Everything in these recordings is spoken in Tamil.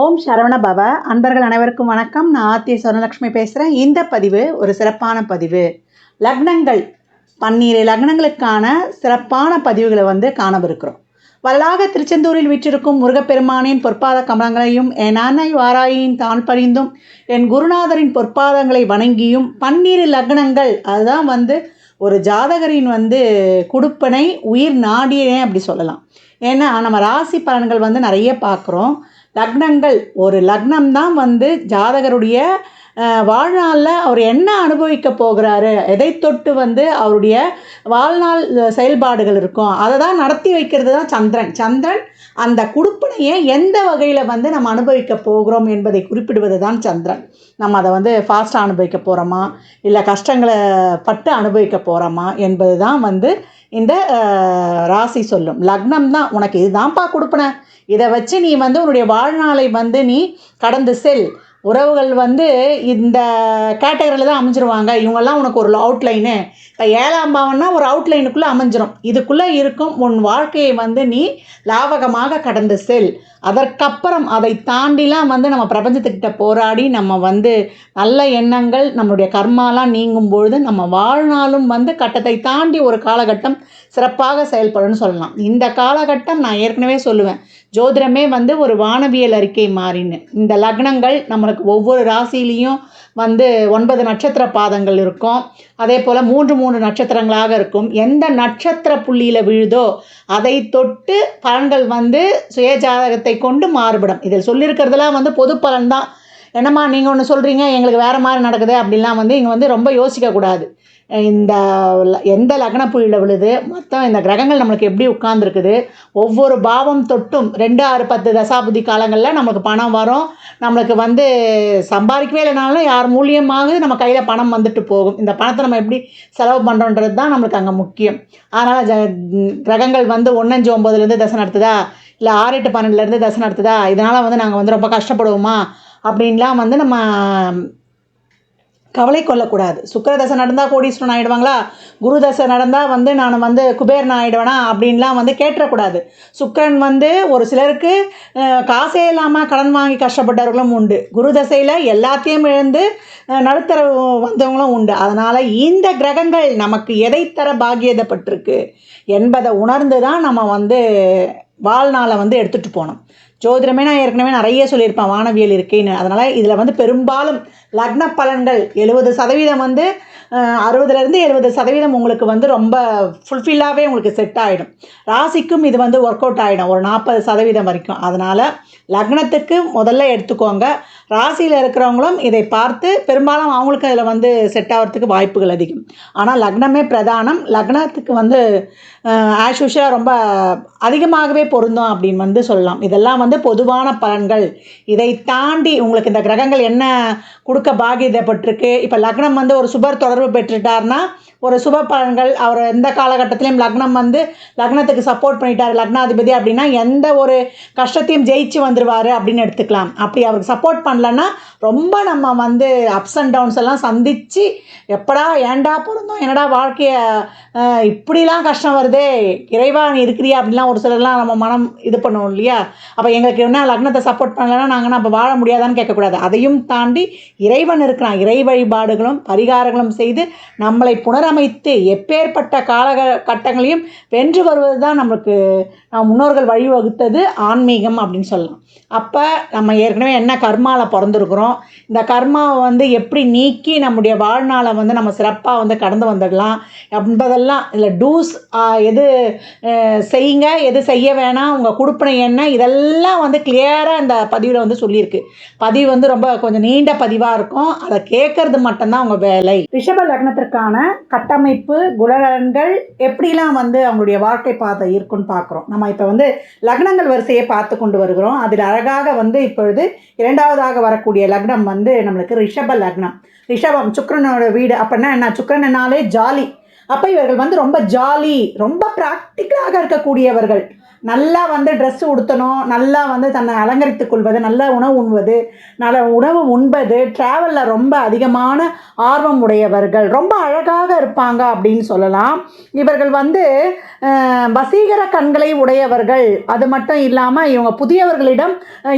ஓம் சரவண பவ. அன்பர்கள் அனைவருக்கும் வணக்கம். நான் ஆர்த்தி சொர்ணலக்ஷ்மி பேசுகிறேன். இந்த பதிவு ஒரு சிறப்பான பதிவு. லக்னங்கள் 12 லக்னங்களுக்கான சிறப்பான பதிவுகளை காணவிருக்கிறோம். வரலாக திருச்செந்தூரில் வீற்றிருக்கும் முருகப்பெருமானின் பொற்பாத கமலங்களையும் என் அன்னை வாராயின் தான் பணிந்தும் என் குருநாதரின் பொற்பாதங்களை வணங்கியும் 12 லக்னங்கள் அதுதான் ஒரு ஜாதகரின் குடுப்பனை உயிர் நாடியனே அப்படி சொல்லலாம். ஏன்னா நம்ம ராசி பலன்கள் நிறைய பார்க்குறோம். லக்னங்கள் ஒரு லக்னம் தான் ஜாதகருடைய வாழ்நாளில் அவர் என்ன அனுபவிக்க போகிறாரு, எதை தொட்டு அவருடைய வாழ்நாள் செயல்பாடுகள் இருக்கும், அதை தான் நடத்தி வைக்கிறது தான் சந்திரன். சந்திரன் அந்த குடுப்பினையை எந்த வகையில் நம்ம அனுபவிக்க போகிறோம் என்பதை குறிப்பிடுவது தான் சந்திரன். நம்ம அதை ஃபாஸ்ட்டாக அனுபவிக்க போகிறோமா, இல்லை கஷ்டங்களை பட்டு அனுபவிக்க போகிறோமா என்பது தான் இந்த ராசி சொல்லும். லக்னம் தான் உனக்கு இதுதான்ப்பா கொடுப்பன, இதை வச்சு நீ உன்னுடைய வாழ்நாளை நீ கடந்து செல். உறவுகள் இந்த கேட்டகரியில் தான் அமைஞ்சிருவாங்க. இவங்கெல்லாம் உனக்கு ஒரு அவுட்லைனு. இப்போ 7ஆம் பாவம்னா ஒரு அவுட்லைனுக்குள்ளே அமைஞ்சிரும். இதுக்குள்ளே இருக்கும் உன் வாழ்க்கையை நீ லாவகமாக கடந்து செல். அதற்கப்புறம் அதை தாண்டிலாம் நம்ம பிரபஞ்சத்துக்கிட்ட போராடி நம்ம நல்ல எண்ணங்கள் நம்மளுடைய கர்மாலாம் நீங்கும் பொழுது நம்ம வாழ்நாளும் கட்டத்தை தாண்டி ஒரு காலகட்டம் சிறப்பாக செயல்படும்னு சொல்லலாம். இந்த காலகட்டம் நான் ஏற்கனவே சொல்லுவேன், ஜோதிடமே ஒரு வானவியல் அறிக்கை மாறின்னு. இந்த லக்னங்கள் நம்மளுக்கு ஒவ்வொரு ராசிலையும் 9 நட்சத்திர பாதங்கள் இருக்கும். அதே போல் 3 நட்சத்திரங்களாக இருக்கும். எந்த நட்சத்திர புள்ளியில் விழுதோ அதை தொட்டு பலன்கள் சுய ஜாதகத்தை கொண்டு மாறுபடும். இதில் சொல்லியிருக்கிறதுலாம் பொது பலன் தான். என்னம்மா நீங்கள் ஒன்று சொல்கிறீங்க, எங்களுக்கு வேறு மாதிரி நடக்குது அப்படின்லாம் இங்கே ரொம்ப யோசிக்கக்கூடாது. இந்த எந்த லக்ன புள்ளியில் விழுது, மொத்தம் இந்த கிரகங்கள் நம்மளுக்கு எப்படி உட்கார்ந்துருக்குது, ஒவ்வொரு பாவம் தொட்டும் 2, 6, 10 தசாபுதி காலங்களில் நம்மளுக்கு பணம் வரும். நம்மளுக்கு சம்பாதிக்கவே இல்லைனாலும் யார் மூலியமாக நம்ம கையில் பணம் வந்துட்டு போகும். இந்த பணத்தை நம்ம எப்படி செலவு பண்ணுறோன்றது தான் நம்மளுக்கு அங்கே முக்கியம். அதனால் கிரகங்கள் 1, 5, 9லேருந்து தசை நடத்துதா, இல்லை 6, 8, 12லேருந்து தசை நடத்துதா, இதனால் நாங்கள் ரொம்ப கஷ்டப்படுவோமா அப்படின்லாம் நம்ம கவலை கொள்ளக்கூடாது. சுக்கிர தசை நடந்தால் கோடீஸ்வரன் ஆகிடுவாங்களா, குரு தசை நடந்தால் நான் குபேரன் ஆகிடுவேனா அப்படின்லாம் கேட்டுறக்கூடாது. சுக்கிரன் ஒரு சிலருக்கு காசே இல்லாமல் கடன் வாங்கி கஷ்டப்பட்டவர்களும் உண்டு. குரு தசையில் எல்லாத்தையும் இழந்து நடுத்தர வந்தவங்களும் உண்டு. அதனால் இந்த கிரகங்கள் நமக்கு எதை தர பாக்கியதப்பட்டிருக்கு என்பதை உணர்ந்து தான் நம்ம வாழ்நாளை எடுத்துகிட்டு போனோம். ஜோதிடமே நான் ஏற்கனவே நிறைய சொல்லியிருப்பேன், வானவியல் இருக்கேன்னு. அதனால் இதில் பெரும்பாலும் லக்ன பலன்கள் 70% 60லேருந்து 70% உங்களுக்கு ரொம்ப ஃபுல்ஃபில்லாகவே உங்களுக்கு செட் ஆகிடும். ராசிக்கும் இது ஒர்க் அவுட் ஆகிடும் ஒரு 40% வரைக்கும். அதனால் லக்னத்துக்கு முதல்ல எடுத்துக்கோங்க. ராசியில் இருக்கிறவங்களும் இதை பார்த்து பெரும்பாலும் அவங்களுக்கு அதில் செட் ஆகிறதுக்கு வாய்ப்புகள் அதிகம். ஆனால் லக்னமே பிரதானம். லக்னத்துக்கு ஆஸ் யூஷுவலாக ரொம்ப அதிகமாகவே பொருந்தும் அப்படின்னு சொல்லலாம். இதெல்லாம் பொதுவான பலன்கள். இதை தாண்டி உங்களுக்கு இந்த கிரகங்கள் என்ன கொடுக்க பாகியப்பட்டிருக்கு. இப்போ லக்னம் ஒரு சுபர் தொடர்பு பெற்றுட்டார்னா ஒரு சுப பலன்கள். அவர் எந்த காலகட்டத்திலையும் லக்னம் லக்னத்துக்கு சப்போர்ட் பண்ணிட்டார் லக்னாதிபதி அப்படின்னா எந்த ஒரு கஷ்டத்தையும் ஜெயிச்சு வந்துடுவார் அப்படின்னு எடுத்துக்கலாம். அப்படி அவருக்கு சப்போர்ட் பண்ணலன்னா ரொம்ப நம்ம அப்ஸ் அண்ட் டவுன்ஸ் எல்லாம் சந்தித்து எப்படா ஏண்டா பிறந்தோம், என்னடா வாழ்க்கையை இப்படிலாம் கஷ்டம் வருதே, இறைவா நீ இருக்கிறியா அப்படின்லாம் ஒரு சிலர்லாம் நம்ம மனம் இது பண்ணுவோம் இல்லையா. அப்போ எங்களுக்கு என்ன லக்னத்தை சப்போர்ட் பண்ணலைன்னா நாங்கள் அப்போ வாழ முடியாதான்னு கேட்கக்கூடாது. அதையும் தாண்டி இறைவன் இருக்கிறான். இறை வழிபாடுகளும் பரிகாரங்களும் செய்து நம்மளை புனரமைத்து எப்பேற்பட்ட காலகட்டங்களையும் வென்று வருவது தான் நம்மளுக்கு முன்னோர்கள் வழிவகுத்தது ஆன்மீகம் அப்படின்னு சொல்லலாம். அப்போ நம்ம ஏற்கனவே என்ன கர்மாவில் பிறந்திருக்கிறோம், இந்த கர்மாவை எப்படி நீக்கி நம்முடைய வாழ்நாளை நம்ம சிறப்பாக கடந்து வந்துடலாம் என்பதெல்லாம் இதில் டூஸ், எது செய்யுங்க எது செய்ய வேணாம், உங்கள் கொடுப்பனை என்ன, இதெல்லாம் கிளியராக இந்த பதிவில் சொல்லியிருக்கு. பதிவு ரொம்ப கொஞ்சம் நீண்ட பதிவாக இருக்கும். அதை கேட்கறது மட்டும்தான் உங்கள் வேலை. ரிஷப லக்னத்திற்கான கட்டமைப்பு குணங்கள் எப்படிலாம் அவங்களுடைய வாழ்க்கை பாதை இருக்குன்னு பார்க்குறோம். நம்ம இப்போ லக்னங்கள் வரிசையை பார்த்து கொண்டு வருகிறோம். அதில் அழகாக இப்பொழுது 2வதாக வரக்கூடிய லக்னம் நம்மளுக்கு ரிஷப லக்னம். ரிஷபம் சுக்கிரனோட வீடு. அப்படின்னா என்ன, சுக்கிரனாலே ஜாலி. அப்போ இவர்கள் ரொம்ப ஜாலி, ரொம்ப ப்ராக்டிக்கலாக இருக்கக்கூடியவர்கள். நல்லா வந்து ட்ரெஸ் உடுத்தணும், நல்லா வந்து தன்னை அலங்கரித்துக் கொள்வது, நல்ல உணவு உண்ணுவது, நல்ல உணவு உண்பது, ட்ராவலில் ரொம்ப அதிகமான ஆர்வம் உடையவர்கள், ரொம்ப அழகாக இருப்பாங்க அப்படின்னு சொல்லலாம். இவர்கள் வந்து வசீகர கண்களை உடையவர்கள். அது மட்டும் இல்லாமல் இவங்க புதியவர்களிடம்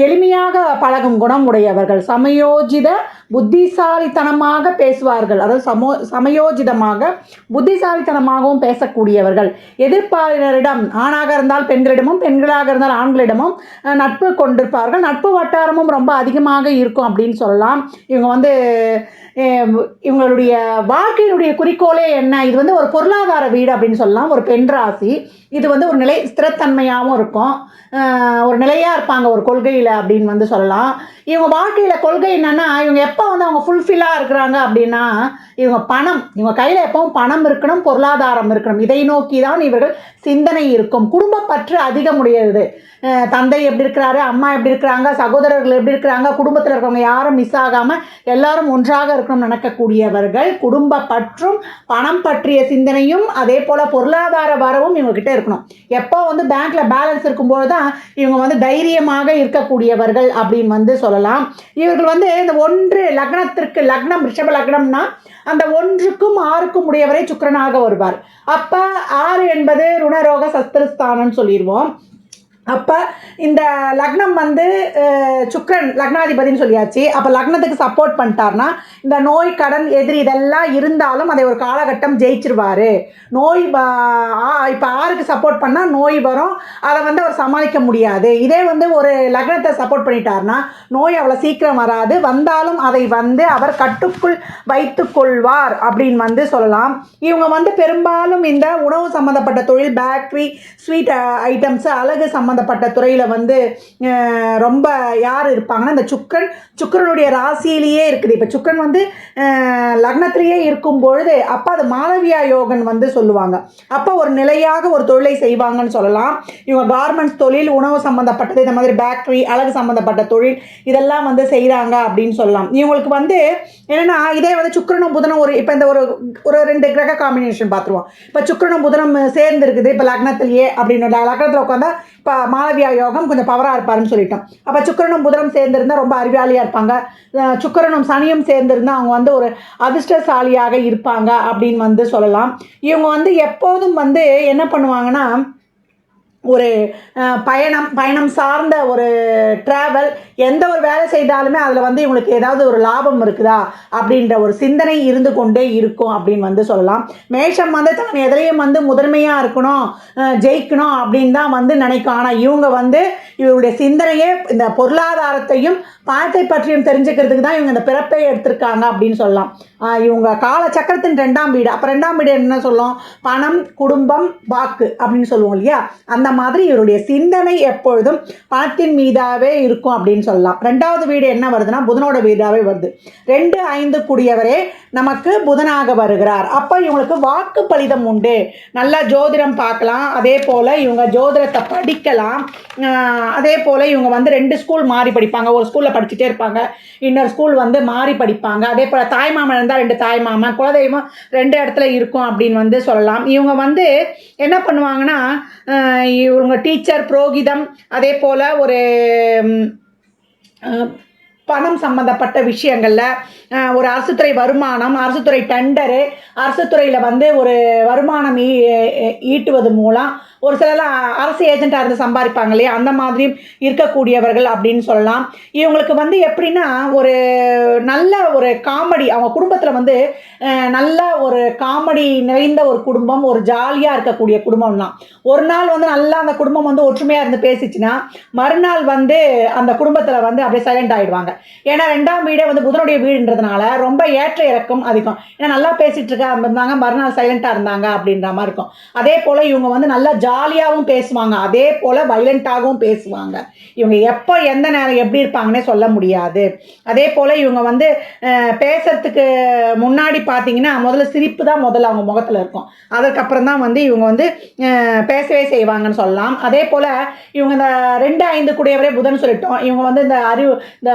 எளிமையாக பழகும் குணம் உடையவர்கள், சமயோஜித புத்திசாலித்தனமாக பேசுவார்கள். அதாவது சமயோஜிதமாக புத்திசாலித்தனமாகவும் பேசக்கூடியவர்கள். எதிர்ப்பாளரிடம் ஆணாக இருந்தால் பெண்களிடமும், பெண்களாக இருந்தால் ஆண்களிடமும் நட்பு கொண்டிருப்பார்கள். நட்பு வட்டாரமும் ரொம்ப அதிகமாக இருக்கும் அப்படின்னு சொல்லலாம். இவங்க வந்து இவங்களுடைய வாழ்க்கையினுடைய குறிக்கோளே என்ன, இது வந்து ஒரு பொருளாதார வீடு அப்படின்னு சொல்லலாம். ஒரு பெண் ராசி இது வந்து ஒரு ஸ்திரத்தன்மையாகவும் இருக்கும், ஒரு நிலையாக இருப்பாங்க ஒரு கொள்கையில் அப்படின்னு வந்து சொல்லலாம். இவங்க வாழ்க்கையில் கொள்கை என்னென்னா, இவங்க எப்போ வந்து அவங்க ஃபுல்ஃபில்லாக இருக்கிறாங்க அப்படின்னா, இவங்க கையில் எப்பவும் பணம் இருக்கணும், பொருளாதாரம் இருக்கணும், இதை நோக்கி தான் இவர்கள் சிந்தனை இருக்கும். குடும்ப பற்று அதிகமுடையது. தந்தை எப்படி இருக்கிறாரு, அம்மா எப்படி இருக்கிறாங்க, சகோதரர்கள் எப்படி இருக்கிறாங்க, குடும்பத்தில் இருக்கிறவங்க யாரும் மிஸ் ஆகாமல் எல்லாரும் ஒன்றாக இருக்கணும்னு நினைக்கக்கூடியவர்கள். குடும்ப பற்றும் பணம் பற்றிய சிந்தனையும் அதே போல் பொருளாதார வரவும் இவங்ககிட்ட இருக்கணும். எப்போ வந்து பேங்க்கில் பேலன்ஸ் இருக்கும்போது தான் இவங்க வந்து தைரியமாக இருக்கக்கூடியவர்கள் அப்படின்னு வந்து சொல்லலாம். இவர்கள் வந்து இந்த லக்னம் ரிஷப லக்னம்னா அந்த 1க்கும் 6க்கும் உடையவரை சுக்கிரனாக வருவார். அப்போ 6 என்பது ருணரோக சஸ்திரஸ்தானம்னு சொல்லிடுவோம். அப்போ இந்த லக்னம் வந்து சுக்கிரன் லக்னாதிபதினு சொல்லியாச்சு. அப்போ லக்னத்துக்கு சப்போர்ட் பண்ணிட்டார்னா இந்த நோய், கடன், எதிரி இதெல்லாம் இருந்தாலும் அதை ஒரு காலகட்டம் ஜெயிச்சிருவார். நோய் இப்போ 6க்கு சப்போர்ட் பண்ணால் நோய் வரும், அதை வந்து அவர் சமாளிக்க முடியாது. இதே வந்து ஒரு லக்னத்தை சப்போர்ட் பண்ணிட்டார்னா நோய் அவ்வளோ சீக்கிரம் வராது, வந்தாலும் அதை வந்து அவர் கட்டுக்குள் வைத்து கொள்வார் அப்படின்னு வந்து சொல்லலாம். இவங்க வந்து பெரும்பாலும் இந்த உணவு சம்மந்தப்பட்ட தொழில், பேக்கரி, ஸ்வீட் ஐட்டம்ஸு, அழகு சம்மந்தப்பட்ட துறையில் வந்து ரொம்ப யார் இருப்பாங்கன்னா இந்த சுக்கிரனுடைய ராசியிலேயே இருக்குது. இப்போ சுக்கிரன் வந்து லக்னத்திலேயே இருக்கும் பொழுது அப்போ அது மாளவியா யோகன் வந்து சொல்லுவாங்க. அப்போ ஒரு நிலையாக ஒரு தொழிலை செய்வாங்கன்னு சொல்லலாம். இவங்க கார்மெண்ட்ஸ் தொழில், உணவு சம்மந்தப்பட்டது, இந்த மாதிரி பேக்கரி, அழகு சம்மந்தப்பட்ட தொழில் இதெல்லாம் வந்து செய்கிறாங்க அப்படின்னு சொல்லலாம். இவங்களுக்கு வந்து என்னென்னா, இதே வந்து சுக்கிரனும் புதனும் இப்போ இந்த ஒரு 2 கிரக காம்பினேஷன் பார்த்துருவோம். இப்போ சுக்கிரனும் புதனும் சேர்ந்து இருக்குது இப்போ லக்னத்திலேயே அப்படின்னு லக்னத்தில் உட்காந்தா இப்போ மாளவியா யோகம் கொஞ்சம் பவராக இருப்பாருன்னு சொல்லிட்டோம். அப்போ சுக்கிரனும் புதனும் சேர்ந்திருந்தால் ரொம்ப அறிவாளியாக இருப்பாங்க. சுக்கிரனும் சனியும் சேர்ந்திருந்தால் அவங்க வந்து ஒரு அதிர்ஷ்டசாலியாக இருப்பாங்க அப்படின்னு வந்து சொல்லலாம். இவங்க வந்து எப்போதும் வந்து என்ன பண்ணுவாங்கன்னா, ஒரு பயணம் சார்ந்த ஒரு ட்ராவல், எந்த ஒரு வேலை செய்தாலுமே அதில் வந்து இவங்களுக்கு ஏதாவது ஒரு லாபம் இருக்குதா அப்படின்ற ஒரு சிந்தனை இருந்து கொண்டே இருக்கும் அப்படின்னு வந்து சொல்லலாம். மேஷம் வந்து தன் எதிலையும் வந்து முதன்மையாக இருக்கணும், ஜெயிக்கணும் அப்படின்னு தான் வந்து நினைக்கும். ஆனால் இவங்க வந்து இவருடைய சிந்தனையே இந்த பொருளாதாரத்தையும் பணத்தை பற்றியும் தெரிஞ்சுக்கிறதுக்கு தான் இவங்க இந்த பிறப்பை எடுத்திருக்காங்க அப்படின்னு சொல்லலாம். இவங்க காலச்சக்கரத்தின் 2ஆம் வீடு. அப்போ 2ஆம் வீடு என்ன சொல்லும், பணம், குடும்பம், வாக்கு அப்படின்னு சொல்லுவோம் இல்லையா. அந்த மாதிரி இவருடைய சிந்தனை எப்பொழுதும் பணத்தின் மீதாவே இருக்கும் அப்படின்னு சொல்லலாம். 2வது வீடு என்ன வருதுன்னா புதனோட வீடாகவே வருது. 2, 5 கூடியவரே நமக்கு புதனாக வருகிறார். அப்போ இவங்களுக்கு வாக்கு பலிதம் உண்டு. நல்லா ஜோதிடம் பார்க்கலாம், அதே போல் இவங்க ஜோதிடத்தை படிக்கலாம். அதே போல் இவங்க வந்து 2 ஸ்கூல் மாறி படிப்பாங்க. ஒரு ஸ்கூலில் படிச்சுட்டே இருப்பாங்க, இன்னொரு ஸ்கூல் வந்து மாறி படிப்பாங்க. அதே போல் தாய்மாமன் இருந்தால் 2 தாய்மாமன், குலதெய்வம் 2 இடத்துல இருக்கும் அப்படின்னு வந்து சொல்லலாம். இவங்க வந்து என்ன பண்ணுவாங்கன்னா, இவங்க டீச்சர், புரோகிதம், அதே போல் ஒரு பணம் சம்மந்தப்பட்ட விஷயங்களில் ஒரு அரசுத்துறை வருமானம், அரசுத்துறை டெண்டரு, அரசுத்துறையில் வந்து ஒரு வருமானம் ஈட்டுவது மூலம் ஒரு சிலர்லாம் அரசு ஏஜென்ட்டாக இருந்து சம்பாதிப்பாங்க இல்லையா, அந்த மாதிரியும் இருக்கக்கூடியவர்கள் அப்படின்னு சொல்லலாம். இவங்களுக்கு வந்து எப்படின்னா, ஒரு நல்ல ஒரு காமெடி, அவங்க குடும்பத்தில் வந்து நல்ல ஒரு காமெடி நிறைந்த ஒரு குடும்பம், ஒரு ஜாலியாக இருக்கக்கூடிய குடும்பம் தான். ஒரு நாள் வந்து நல்லா அந்த குடும்பம் வந்து ஒற்றுமையாக இருந்து பேசிச்சுன்னா மறுநாள் வந்து அந்த குடும்பத்தில் வந்து அப்படியே சைலண்ட் ஆகிடுவாங்க. ஏன்னா 2ஆம் வீடே வந்து புதனுடைய வீடுன்றதுனால ரொம்ப ஏற்ற இறக்கம் அதிகம். ஏன்னா நல்லா பேசிகிட்டு இருந்தாங்க, மறுநாள் சைலண்ட்டாக இருந்தாங்க அப்படின்ற மாதிரி இருக்கும். அதே போல் இவங்க வந்து நல்லா ஜாலியாகவும் பேசுவாங்க, அதே போல் வைலண்ட்டாகவும் பேசுவாங்க. இவங்க எப்போ எந்த நேரம் எப்படி இருப்பாங்கன்னே சொல்ல முடியாது. அதே போல் இவங்க வந்து பேசுறதுக்கு முன்னாடி பார்த்தீங்கன்னா முதல்ல சிரிப்பு தான் முதல்ல அவங்க முகத்தில் இருக்கும். அதுக்கப்புறம் தான் வந்து இவங்க வந்து பேசவே செய்வாங்கன்னு சொல்லலாம். அதே போல் இவங்க இந்த 2, 5 கூடியவரே புதன் சொல்லிட்டோம். இவங்க வந்து இந்த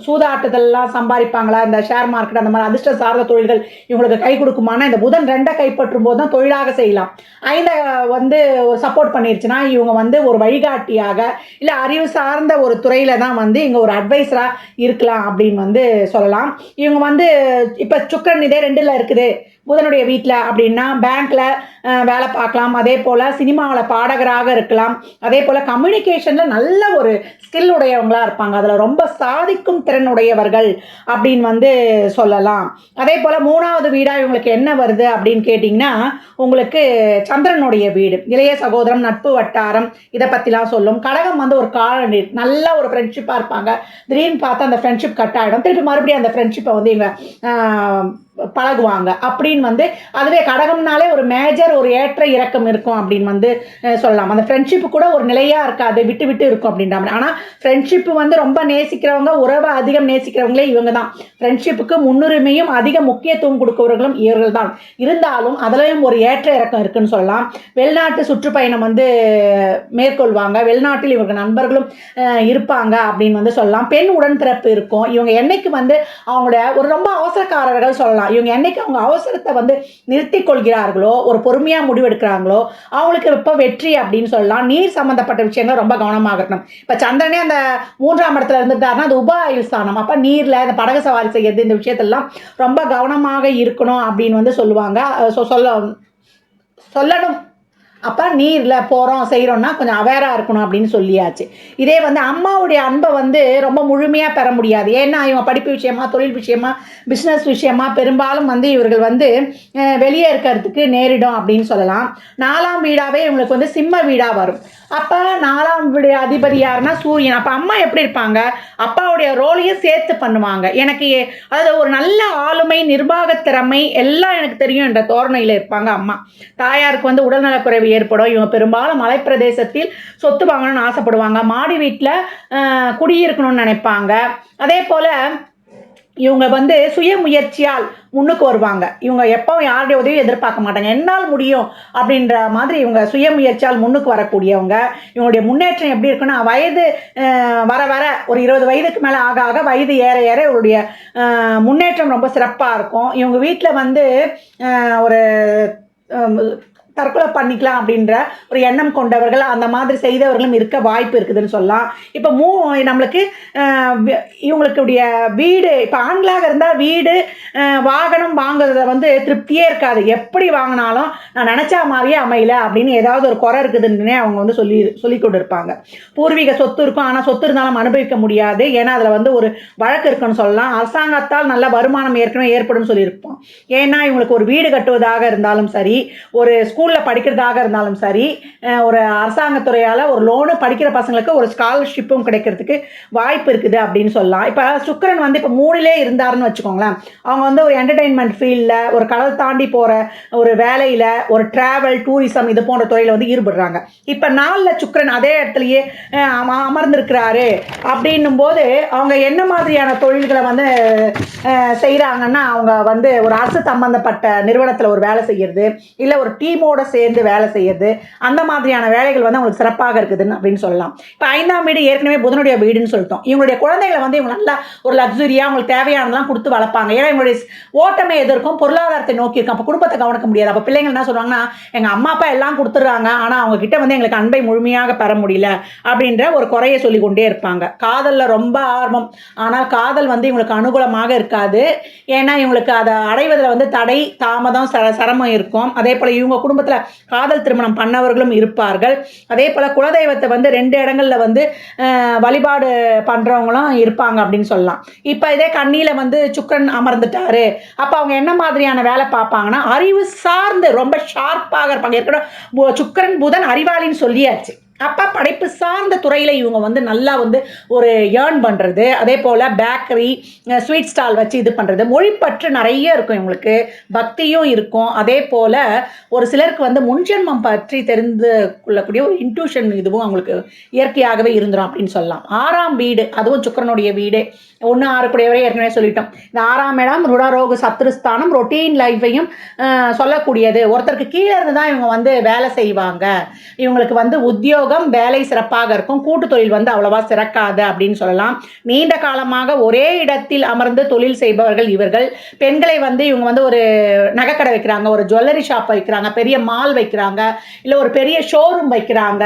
சூதாட்டத்தெல்லாம் சம்பாதிப்பாங்களா, இந்த ஷேர் மார்க்கெட் அந்த மாதிரி அதிர்ஷ்ட சார்ந்த தொழில்கள் இவங்களுக்கு கை கொடுக்குமானா, இந்த புதன் 2 கைப்பற்றும் போது தான் தொழிலாக செய்யலாம். 5 வந்து சப்போர்ட் பண்ணிருச்சுன்னா இவங்க வந்து ஒரு வழிகாட்டியாக இல்லை அறிவு சார்ந்த ஒரு துறையில தான் வந்து இங்கே ஒரு அட்வைஸராக இருக்கலாம் அப்படின்னு வந்து சொல்லலாம். இவங்க வந்து இப்போ சுக்கிரன் இதே 2ல் இருக்குது புதனுடைய வீட்டில் அப்படின்னா பேங்க்கில் வேலை பார்க்கலாம். அதே போல் சினிமாவில் பாடகராக இருக்கலாம். அதே போல் கம்யூனிகேஷனில் நல்ல ஒரு ஸ்கில் உடையவங்களாக இருப்பாங்க. அதில் ரொம்ப சாதிக்கும் திறன் உடையவர்கள் அப்படின்னு வந்து சொல்லலாம். அதே போல் 3வது வீடாக இவங்களுக்கு என்ன வருது அப்படின்னு கேட்டிங்கன்னா உங்களுக்கு சந்திரனுடைய வீடு, இளைய சகோதரம், நட்பு வட்டாரம், இதை பற்றிலாம் சொல்லும். கடகம் வந்து ஒரு கால நல்ல ஒரு ஃப்ரெண்ட்ஷிப்பாக இருப்பாங்க. திடீர்னு பார்த்தா அந்த ஃப்ரெண்ட்ஷிப் கட் ஆகிடும். திருப்பி மறுபடியும் அந்த ஃப்ரெண்ட்ஷிப்பை வந்து இவங்க பழகுவாங்க அப்படின்னு வந்து அதுவே கடகம்னாலே ஒரு மேஜர் ஒரு ஏற்ற இறக்கம் இருக்கும் அப்படின்னு வந்து சொல்லலாம். அந்த ஃப்ரெண்ட்ஷிப்பு கூட ஒரு நிலையாக இருக்காது, விட்டு விட்டு இருக்கும் அப்படின்ற மாதிரி. ஆனால் ஃப்ரெண்ட்ஷிப்பு வந்து ரொம்ப நேசிக்கிறவங்க, உறவை அதிகம் நேசிக்கிறவங்களே இவங்க தான். ஃப்ரெண்ட்ஷிப்புக்கு முன்னுரிமையும் அதிக முக்கியத்துவம் கொடுக்கிறவர்களும் இவர்கள் தான். இருந்தாலும் அதுலேயும் ஒரு ஏற்ற இறக்கம் இருக்குன்னு சொல்லலாம். வெளிநாட்டு சுற்றுப்பயணம் வந்து மேற்கொள்வாங்க. வெளிநாட்டில் இவங்க நண்பர்களும் இருப்பாங்க அப்படின்னு வந்து சொல்லலாம். பெண் உடன்பிறப்பு இருக்கும். இவங்க என்னைக்கு வந்து அவங்களோட ஒரு ரொம்ப அவசரக்காரர்கள் சொல்லலாம். இவங்க என்னைக்கு அவங்க அவசரத்தை வந்து நிறுத்தி கொள்கிறார்களோ, ஒரு பொறுமையா முடிவெடுக்கிறாங்களோ அவங்களுக்கு இப்ப வெற்றி அப்படின்னு சொல்லலாம். நீர் சம்பந்தப்பட்ட விஷயங்கள் ரொம்ப கவனமாக இருக்கணும். இப்ப சந்திரனே அந்த 3ஆம் இடத்துல இருந்துட்டாருன்னா அது உப ஆயுள் ஸ்தானம். அப்ப நீர்ல இந்த படகு சவாரி செய்யறது இந்த விஷயத்தெல்லாம் ரொம்ப கவனமாக இருக்கணும் அப்படின்னு வந்து சொல்லுவாங்க. சொல்லணும். அப்போ நீரில் போகிறோம் செய்கிறோன்னா கொஞ்சம் அவேராக இருக்கணும் அப்படின்னு சொல்லியாச்சு. இதே வந்து அம்மாவுடைய அன்பை வந்து ரொம்ப முழுமையாக பெற முடியாது. ஏன்னா இவங்க படிப்பு விஷயமா, தொழில் விஷயமா, பிஸ்னஸ் விஷயமா பெரும்பாலும் வந்து இவர்கள் வந்து வெளியே இருக்கிறதுக்கு நேரிடும் அப்படின்னு சொல்லலாம். 4ஆம் வீடாகவே இவங்களுக்கு வந்து சிம்ம வீடாக வரும். அப்போ 4ஆம் வீடு அதிபதி யாருன்னா சூரியன். அப்போ அம்மா எப்படி இருப்பாங்க, அப்பாவுடைய ரோலையும் சேர்த்து பண்ணுவாங்க. எனக்கு அதாவது ஒரு நல்ல ஆளுமை, நிர்வாகத்திறமை எல்லாம் எனக்கு தெரியும் என்ற தோரணையில் இருப்பாங்க அம்மா. தாயாருக்கு வந்து உடல்நலக்குறைவு ஏற்படும். இவங்க பெரும்பாலும் மலைப்பிரதேசத்தில் சொத்து வாங்கணும்னு ஆசைப்படுவாங்க. மாடி வீட்டில் குடியிருக்கணும்னு நினைப்பாங்க. அதே போல் இவங்க வந்து சுயமுயற்சியால் முன்னுக்கு வருவாங்க. இவங்க எப்பவும் யாருடைய உதவியும் எதிர்பார்க்க மாட்டாங்க. என்னால் முடியும் அப்படின்ற மாதிரி இவங்க சுயமுயற்சியால் முன்னுக்கு வரக்கூடியவங்க. இவங்களுடைய முன்னேற்றம் எப்படி இருக்குன்னா வயது வர வர ஒரு 20 வயதுக்கு மேலே ஆக ஆக வயது ஏற ஏற இவருடைய முன்னேற்றம் ரொம்ப சிறப்பாக இருக்கும். இவங்க வீட்டில் வந்து ஒரு தற்கொலை பண்ணிக்கலாம் அப்படின்ற ஒரு எண்ணம் கொண்டவர்கள், அந்த மாதிரி செய்தவர்களும் இருக்க வாய்ப்பு இருக்குதுன்னு சொல்லலாம். இப்போ நம்மளுக்கு இவங்களுக்குடைய வீடு, இப்போ ஆண்களாக இருந்தால் வீடு வாகனம் வாங்குறத வந்து திருப்தியே இருக்காது. எப்படி வாங்கினாலும் நான் நினச்சா மாதிரியே அமையல அப்படின்னு ஏதாவது ஒரு குறை இருக்குதுன்னு அவங்க வந்து சொல்லி கொண்டு இருப்பாங்க. பூர்வீக சொத்து இருக்கும், ஆனால் சொத்து இருந்தாலும் அனுபவிக்க முடியாது. ஏன்னா அதில் வந்து ஒரு வழக்கு இருக்குன்னு சொல்லலாம். அரசாங்கத்தால் நல்ல வருமானம் ஏற்கனவே ஏற்படும் சொல்லியிருப்போம். ஏன்னா இவங்களுக்கு ஒரு வீடு கட்டுவதாக இருந்தாலும் சரி, ஒரு ஸ்கூலில் படிக்கிறதாக இருந்தாலும் சரி, ஒரு அரசாங்கத்துறையால் ஒரு லோனு படிக்கிற பசங்களுக்கு ஒரு ஸ்காலர்ஷிப்பும் கிடைக்கிறதுக்கு வாய்ப்பு இருக்குது அப்படின்னு சொல்லலாம். இப்போ சுக்கிரன் வந்து இப்போ 3லே இருந்தாருன்னு வச்சுக்கோங்களேன். அவங்க வந்து ஒரு என்டர்டெயின்மெண்ட் ஃபீல்டில், ஒரு கடல் தாண்டி போகிற ஒரு வேலையில், ஒரு ட்ராவல், டூரிசம் இது போன்ற துறையில் வந்து ஈடுபடுறாங்க. இப்போ 4ல் சுக்கிரன் அதே இடத்துலையே அமர்ந்திருக்கிறாரு அப்படின்னும் போது அவங்க என்ன மாதிரியான தொழில்களை வந்து செய்கிறாங்கன்னா, அவங்க வந்து ஒரு அரசு சம்பந்தப்பட்ட நிறுவனத்தில் ஒரு வேலை செய்கிறது, இல்லை ஒரு டீமோட சேர்ந்து வேலை செய்யறது, அந்த மாதிரியான வேலைகள் வந்து அவங்களுக்கு சிறப்பாக இருக்குதுன்னு அப்படின்னு சொல்லலாம். இப்போ 5ஆம் வீடு ஏற்கனவே புதனுடைய வீடுன்னு சொல்லிட்டோம். இவங்களுடைய குழந்தைகளை வந்து இவங்க நல்லா ஒரு லக்ஸுரியாக அவங்களுக்கு தேவையானதெல்லாம் கொடுத்து வளர்ப்பாங்க. ஏன்னா இவங்களுடைய ஓட்டமே எதிர்க்கும், பொருளாதாரத்தை நோக்கி இருக்கும். அப்போ குடும்பத்தை கவனிக்க முடியாது. அப்போ பிள்ளைங்க என்ன சொல்லுவாங்கன்னா, எங்கள் அம்மா அப்பா எல்லாம் கொடுத்துட்றாங்க, ஆனால் அவங்க கிட்ட வந்து எங்களுக்கு அன்பை முழுமையாக பெற முடியல அப்படின்ற ஒரு குறையை சொல்லிக்கொண்டே இருப்பாங்க. காதலில் ரொம்ப ஆர்வம், ஆனால் காதல் வந்து இவங்களுக்கு அனுகூலமாக இருக்காது. ஏன்னா இவங்களுக்கு அதை அடைவதில் வந்து தடை, தாமதம், சிரமம் இருக்கும். அதே போல் இவங்க குடும்பத்தில் காதல் திருமணம் பண்ணவர்களும் இருப்பார்கள். அதே போல் குலதெய்வத்தை வந்து 2 இடங்கள்ல வந்து வழிபாடு பண்ணுறவங்களும் இருப்பாங்க அப்படின்னு சொல்லலாம். இப்போ இதே கண்ணியில் வந்து சுக்கிரன் அமர்ந்துட்டாரு, அப்போ அவங்க என்ன மாதிரியான வேலை பார்ப்பாங்கன்னா அறிவு சார்ந்து ரொம்ப ஷார்ப்பாக இருப்பாங்க. ஏற்கனவே சுக்கிரன் புதன் அறிவாளின்னு சொல்லியாச்சு. அப்போ படைப்பு சார்ந்த துறையில் இவங்க வந்து நல்லா வந்து ஒரு ஏர்ன் பண்ணுறது, அதே போல் பேக்கரி, ஸ்வீட் ஸ்டால் வச்சு இது பண்ணுறது, மொழிப்பற்று நிறைய இருக்கும் இவங்களுக்கு, பக்தியும் இருக்கும். அதே போல் ஒரு சிலருக்கு வந்து முன்ஜென்மம் பற்றி தெரிந்து கொள்ளக்கூடிய ஒரு இன்ட்யூஷன் இதுவும் அவங்களுக்கு இயற்கையாகவே இருந்துடும் அப்படின்னு சொல்லலாம். 6ஆம் வீடு அதுவும் சுக்கிரனுடைய வீடு, 1 6 கூடியவரை ஏற்கனவே சொல்லிட்டோம். இந்த 6ஆம் இடம் ருடரோக சத்ருஸ்தானம், ரொட்டீன் லைஃபையும் சொல்லக்கூடியது. ஒருத்தருக்கு கீழே இருந்து தான் இவங்க வந்து வேலை செய்வாங்க. இவங்களுக்கு வந்து உத்தியோகம் உத்தியோகம் வேலை சிறப்பாக இருக்கும். கூட்டு தொழில் வந்து அவ்வளவா சிறக்காது அப்படின்னு சொல்லலாம். நீண்ட காலமாக ஒரே இடத்தில் அமர்ந்து தொழில் செய்பவர்கள் இவர்கள். பெண்களை வந்து இவங்க வந்து ஒரு நகைக்கடை வைக்கிறாங்க, ஒரு ஜுவல்லரி ஷாப் வைக்கிறாங்க, பெரிய மால் வைக்கிறாங்க, இல்லை ஒரு பெரிய ஷோரூம் வைக்கிறாங்க,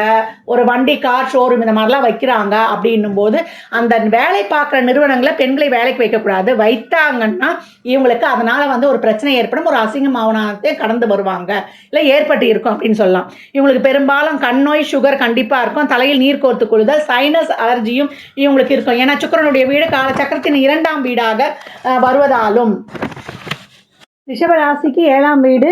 ஒரு வண்டி கார் ஷோரூம் இந்த மாதிரிலாம் வைக்கிறாங்க. அப்படின்னும் போது அந்த வேலை பார்க்குற நிறுவனங்களை பெண்களை வேலைக்கு வைக்கக்கூடாது. வைத்தாங்கன்னா இவங்களுக்கு அதனால் வந்து ஒரு பிரச்சனை ஏற்படும், ஒரு அசிங்கம் ஆவணத்தை கடந்து வருவாங்க, இல்லை ஏற்பட்டு இருக்கும் அப்படின்னு சொல்லலாம். இவங்களுக்கு பெரும்பாலும் கண் நோய், சுகர் கண்டிப்பாக இருக்கும். தலையில் நீர் கோர்த்து கொள்ளுதல், சைனஸ் அலர்ஜியும் இவங்களுக்கு இருக்கும். ஏன்னா சுக்கிரனுடைய வீடு காலச்சக்கரத்தின் 2ஆம் வீடாக வருவதாலும். ரிஷபராசிக்கு 7ஆம் வீடு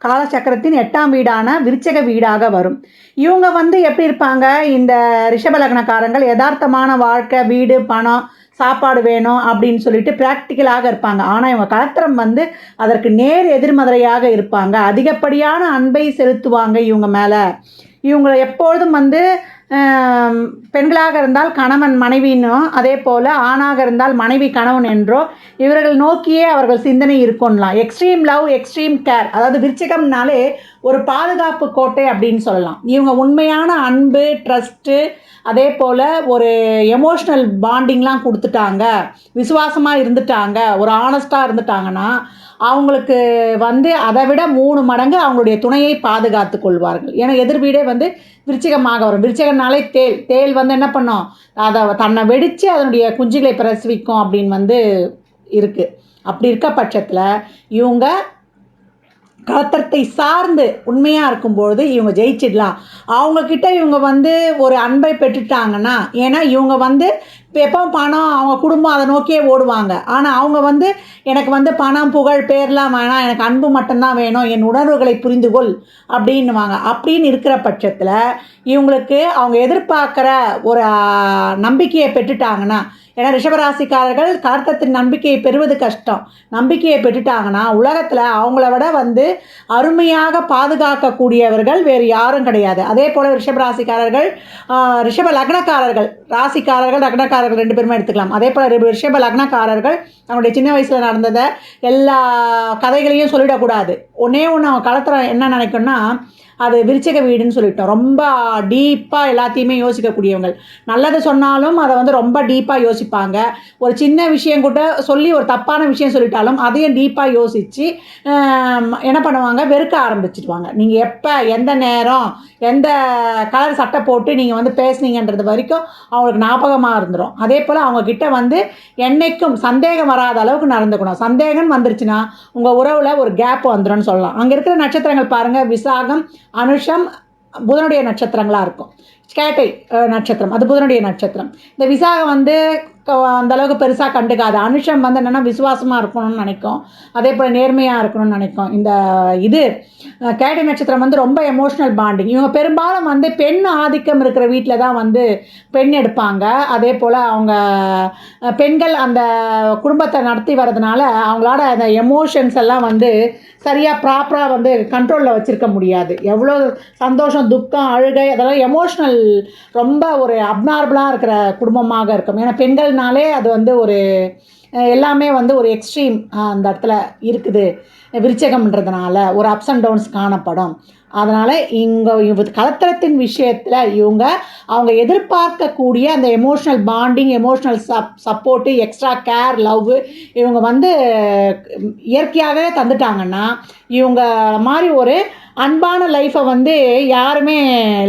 காலச்சக்கரத்தின் 8ஆம் வீடான விருச்சக வீடாக வரும். இவங்க வந்து எப்படி இருப்பாங்க, இந்த ரிஷப லக்னக்காரங்கள் யதார்த்தமான வாழ்க்கை, வீடு, பணம், சாப்பாடு வேணும் அப்படின்னு சொல்லிட்டு ப்ராக்டிக்கலாக இருப்பாங்க. ஆனால் இவங்க கலத்திரம் வந்து அதற்கு நேர் எதிர்மறையாக இருப்பாங்க. அதிகப்படியான அன்பை செலுத்துவாங்க இவங்க மேலே. இவங்களை எப்பொழுதும் வந்து பெண்களாக இருந்தால் கணவன் மனைவின்னோ, அதே போல் ஆணாக இருந்தால் மனைவி கணவன் என்றோ இவர்கள் நோக்கியே அவர்கள் சிந்தனை இருக்கும்லாம். Extreme love, extreme care. அதாவது விருச்சிகம்னாலே ஒரு பாதுகாப்பு கோட்டை அப்படின்னு சொல்லலாம். இவங்க உண்மையான அன்பு, ட்ரஸ்ட்டு, அதே போல் ஒரு எமோஷ்னல் பாண்டிங்லாம் கொடுத்துட்டாங்க, விசுவாசமாக இருந்துட்டாங்க, ஒரு ஆனஸ்ட்டாக இருந்துட்டாங்கன்னா அவங்களுக்கு வந்து அதை விட 3 மடங்கு அவங்களுடைய துணையை பாதுகாத்து கொள்வார்கள். ஏன்னா எதிர் வீடே வந்து விருச்சிகமாக வரும். விருச்சிகம்னாலே தேள். தேள் வந்து என்ன பண்ணும், அதை தன்னை வெடித்து அதனுடைய குஞ்சுகளை பிரசவிக்கும் அப்படின்னு வந்து இருக்குது. அப்படி இருக்க பட்சத்தில் இவங்க கலத்திரத்தை சார்ந்து உண்மையாக இருக்கும்பொழுது இவங்க ஜெயிச்சிடலாம். அவங்கக்கிட்ட இவங்க வந்து ஒரு அன்பை பெற்றுட்டாங்கன்னா, ஏன்னா இவங்க வந்து எப்போ பணம், அவங்க குடும்பம் அதை நோக்கியே ஓடுவாங்க. ஆனால் அவங்க வந்து எனக்கு வந்து பணம், புகழ், பேர்லாம் வேணாம், எனக்கு அன்பு மட்டும்தான் வேணும், என் உணர்வுகளை புரிந்து கொள் அப்படின்னுவாங்க. அப்படின்னு இருக்கிற பட்சத்தில் இவங்களுக்கு அவங்க எதிர்பார்க்குற ஒரு நம்பிக்கையை பெற்றுட்டாங்கன்னா, ஏன்னா ரிஷபராசிக்காரர்கள் கலத்திரத்தின் நம்பிக்கையை பெறுவது கஷ்டம். நம்பிக்கையை பெற்றுட்டாங்கன்னா உலகத்தில் அவங்கள விட வந்து அருமையாக பாதுகாக்கக்கூடியவர்கள் வேறு யாரும் கிடையாது. அதே போல் ரிஷபராசிக்காரர்கள், ரிஷப லக்னக்காரர்கள், ராசிக்காரர்கள், லக்னக்காரர்கள் 2 பேருமே எடுத்துக்கலாம். அதே போல் ரிஷப லக்னக்காரர்கள் அவங்களுடைய சின்ன வயசில் நடந்ததை எல்லா கதைகளையும் சொல்லிடக்கூடாது. ஒன்றே ஒன்று அவங்க கலத்திரம் என்ன நினைக்கணும்னா, அது விருச்சிக வீடுன்னு சொல்லிட்டோம். ரொம்ப டீப்பாக எல்லாத்தையுமே யோசிக்கக்கூடியவங்க. நல்லது சொன்னாலும் அதை வந்து ரொம்ப டீப்பாக யோசிப்பாங்க. ஒரு சின்ன விஷயம் கூட சொல்லி ஒரு தப்பான விஷயம் சொல்லிட்டாலும் அதையும் டீப்பாக யோசித்து என்ன பண்ணுவாங்க, வெறுக்க ஆரம்பிச்சிடுவாங்க. நீங்கள் எப்போ, எந்த நேரம், எந்த கலர் சட்டை போட்டு நீங்கள் வந்து பேசுனீங்கன்றது வரைக்கும் அவங்களுக்கு ஞாபகமாக இருந்துடும். அதே போல் அவங்கக்கிட்ட வந்து என்றைக்கும் சந்தேகம் வராத அளவுக்கு நடந்துக்கணும். சந்தேகம் வந்துருச்சுன்னா உங்கள் உறவில் ஒரு கேப் வந்துடும்னு சொல்லலாம். அங்கே இருக்கிற நட்சத்திரங்கள் பாருங்கள், விசாகம், அனுஷம் புதனுடைய நட்சத்திரங்களாக இருக்கும். கேட்டை நட்சத்திரம் அது புதனுடைய நட்சத்திரம். இந்த விசாகம் வந்து அந்தளவுக்கு பெருசாக கண்டுக்காது. அனுஷம் வந்து என்னென்னா விசுவாசமாக இருக்கணும்னு நினைக்கும், அதே போல் நேர்மையாக இருக்கணும்னு நினைக்கும். இந்த இது கேட்டை நட்சத்திரம் வந்து ரொம்ப எமோஷ்னல் பாண்டிங். இவங்க பெரும்பாலும் வந்து பெண் ஆதிக்கம் இருக்கிற வீட்டில் தான் வந்து பெண் எடுப்பாங்க. அதே போல் அவங்க பெண்கள் அந்த குடும்பத்தை நடத்தி வர்றதுனால அவங்களால அந்த எமோஷன்ஸ் எல்லாம் வந்து சரியாக ப்ராப்பராக வந்து கண்ட்ரோலில் வச்சுருக்க முடியாது. எவ்வளோ சந்தோஷம், துக்கம், அழுகை அதெல்லாம் எமோஷ்னல் ரொம்ப ஒரு அப்நார்மலாக இருக்கிற குடும்பமாக இருக்கும். ஏன்னா பெண்கள்னாலே அது வந்து ஒரு எல்லாமே வந்து ஒரு எக்ஸ்ட்ரீம் அந்த இடத்துல இருக்குது. விருச்சகம்ன்றதுனால ஒரு அப்ஸ் அண்ட் டவுன்ஸ் காணப்படும். அதனால் இவங்க கலத்திரத்தின் விஷயத்தில் அவங்க எதிர்பார்க்கக்கூடிய அந்த emotional bonding, emotional support, extra care, love இவங்க வந்து இயற்கையாகவே தந்துட்டாங்கன்னா இவங்க மாதிரி ஒரு அன்பான லைஃப்பை வந்து யாருமே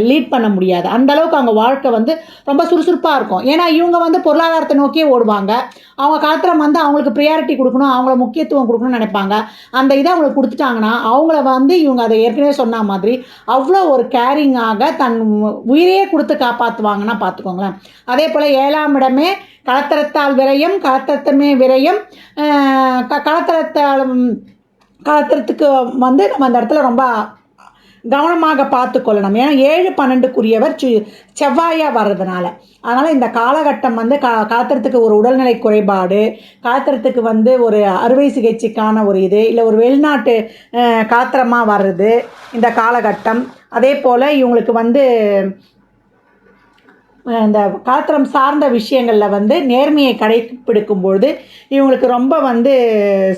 லீட் பண்ண முடியாது. அந்தளவுக்கு அவங்க வாழ்க்கை வந்து ரொம்ப சுறுசுறுப்பாக இருக்கும். ஏன்னா இவங்க வந்து பொருளாதாரத்தை நோக்கியே ஓடுவாங்க. அவங்க கலத்திரம் வந்து அவங்களுக்கு ப்ரியாரிட்டி கொடுக்கணும், அவங்கள முக்கியத்துவம் கொடுக்கணும்னு நினைப்பாங்க. அந்த இதை அவங்களுக்கு கொடுத்துட்டாங்கன்னா அவங்கள வந்து இவங்க அதை ஏற்கனவே சொன்ன மாதிரி அவ்வளோ ஒரு கேரிங்காக தன் உயிரையே கொடுத்து காப்பாற்றுவாங்கன்னா பார்த்துக்கோங்களேன். அதே போல் 7ஆம் இடமே கலத்திரத்தால் விரயம், கலத்திரத்தமே விரயம். கலத்திரத்துக்கு வந்து நம்ம அந்த இடத்துல ரொம்ப கவனமாக பார்த்து கொள்ளணும். ஏன்னா 7-12க்குரியவர் செவ்வாயாக வர்றதுனால. அதனால் இந்த காலகட்டம் வந்து கலத்திரத்துக்கு ஒரு உடல்நிலை குறைபாடு, கலத்திரத்துக்கு வந்து ஒரு அறுவை சிகிச்சைக்கான ஒரு இது, இல்லை ஒரு வெளிநாட்டு கலத்திரமாக வர்றது இந்த காலகட்டம். அதே போல் இவங்களுக்கு வந்து இந்த கலத்திரம் சார்ந்த விஷயங்களில் வந்து நேர்மையை கடைப்பிடிக்கும்பொழுது இவங்களுக்கு ரொம்ப வந்து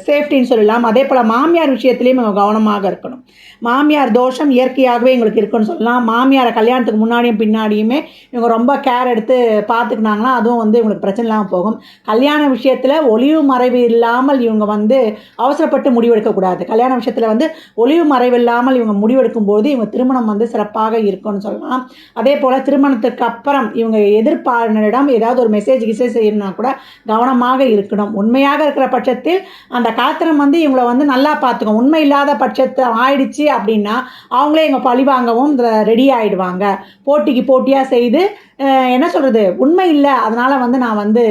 சேஃப்டின்னு சொல்லலாம். அதே போல் மாமியார் விஷயத்துலேயும் இவங்க கவனமாக இருக்கணும். மாமியார் தோஷம் இயற்கையாகவே இவங்களுக்கு இருக்குன்னு சொல்லலாம். மாமியாரை கல்யாணத்துக்கு முன்னாடியும் பின்னாடியுமே இவங்க ரொம்ப கேர் எடுத்து பார்த்துக்கினாங்கன்னா அதுவும் வந்து இவங்களுக்கு பிரச்சனை இல்லாமல் போகும். கல்யாண விஷயத்தில் ஒளிவு மறைவு இல்லாமல் இவங்க வந்து அவசரப்பட்டு முடிவெடுக்கக்கூடாது. கல்யாண விஷயத்தில் வந்து ஒளிவு மறைவு இல்லாமல் இவங்க முடிவெடுக்கும் போது இவங்க திருமணம் வந்து சிறப்பாக இருக்கும்னு சொல்லலாம். அதே போல் திருமணத்துக்கு அப்புறம் இவங்க எதிர்ப்பாளரிடம் ஏதாவது ஒரு மெசேஜ் செய்யணும்னா கூட கவனமாக இருக்கணும். உண்மையாக இருக்கிற பட்சத்தில் அந்த கலத்திரம் வந்து இவங்களை வந்து நல்லா பார்த்துக்கும். உண்மை இல்லாத பட்சத்தில் ஆயிடுச்சு அப்படின்னா அவங்களே இவங்க பழி வாங்கவும் ரெடி ஆகிடுவாங்க. போட்டிக்கு போட்டியாக செய்து என்ன சொல்கிறது, உண்மை இல்லை அதனால் வந்து நான் வந்து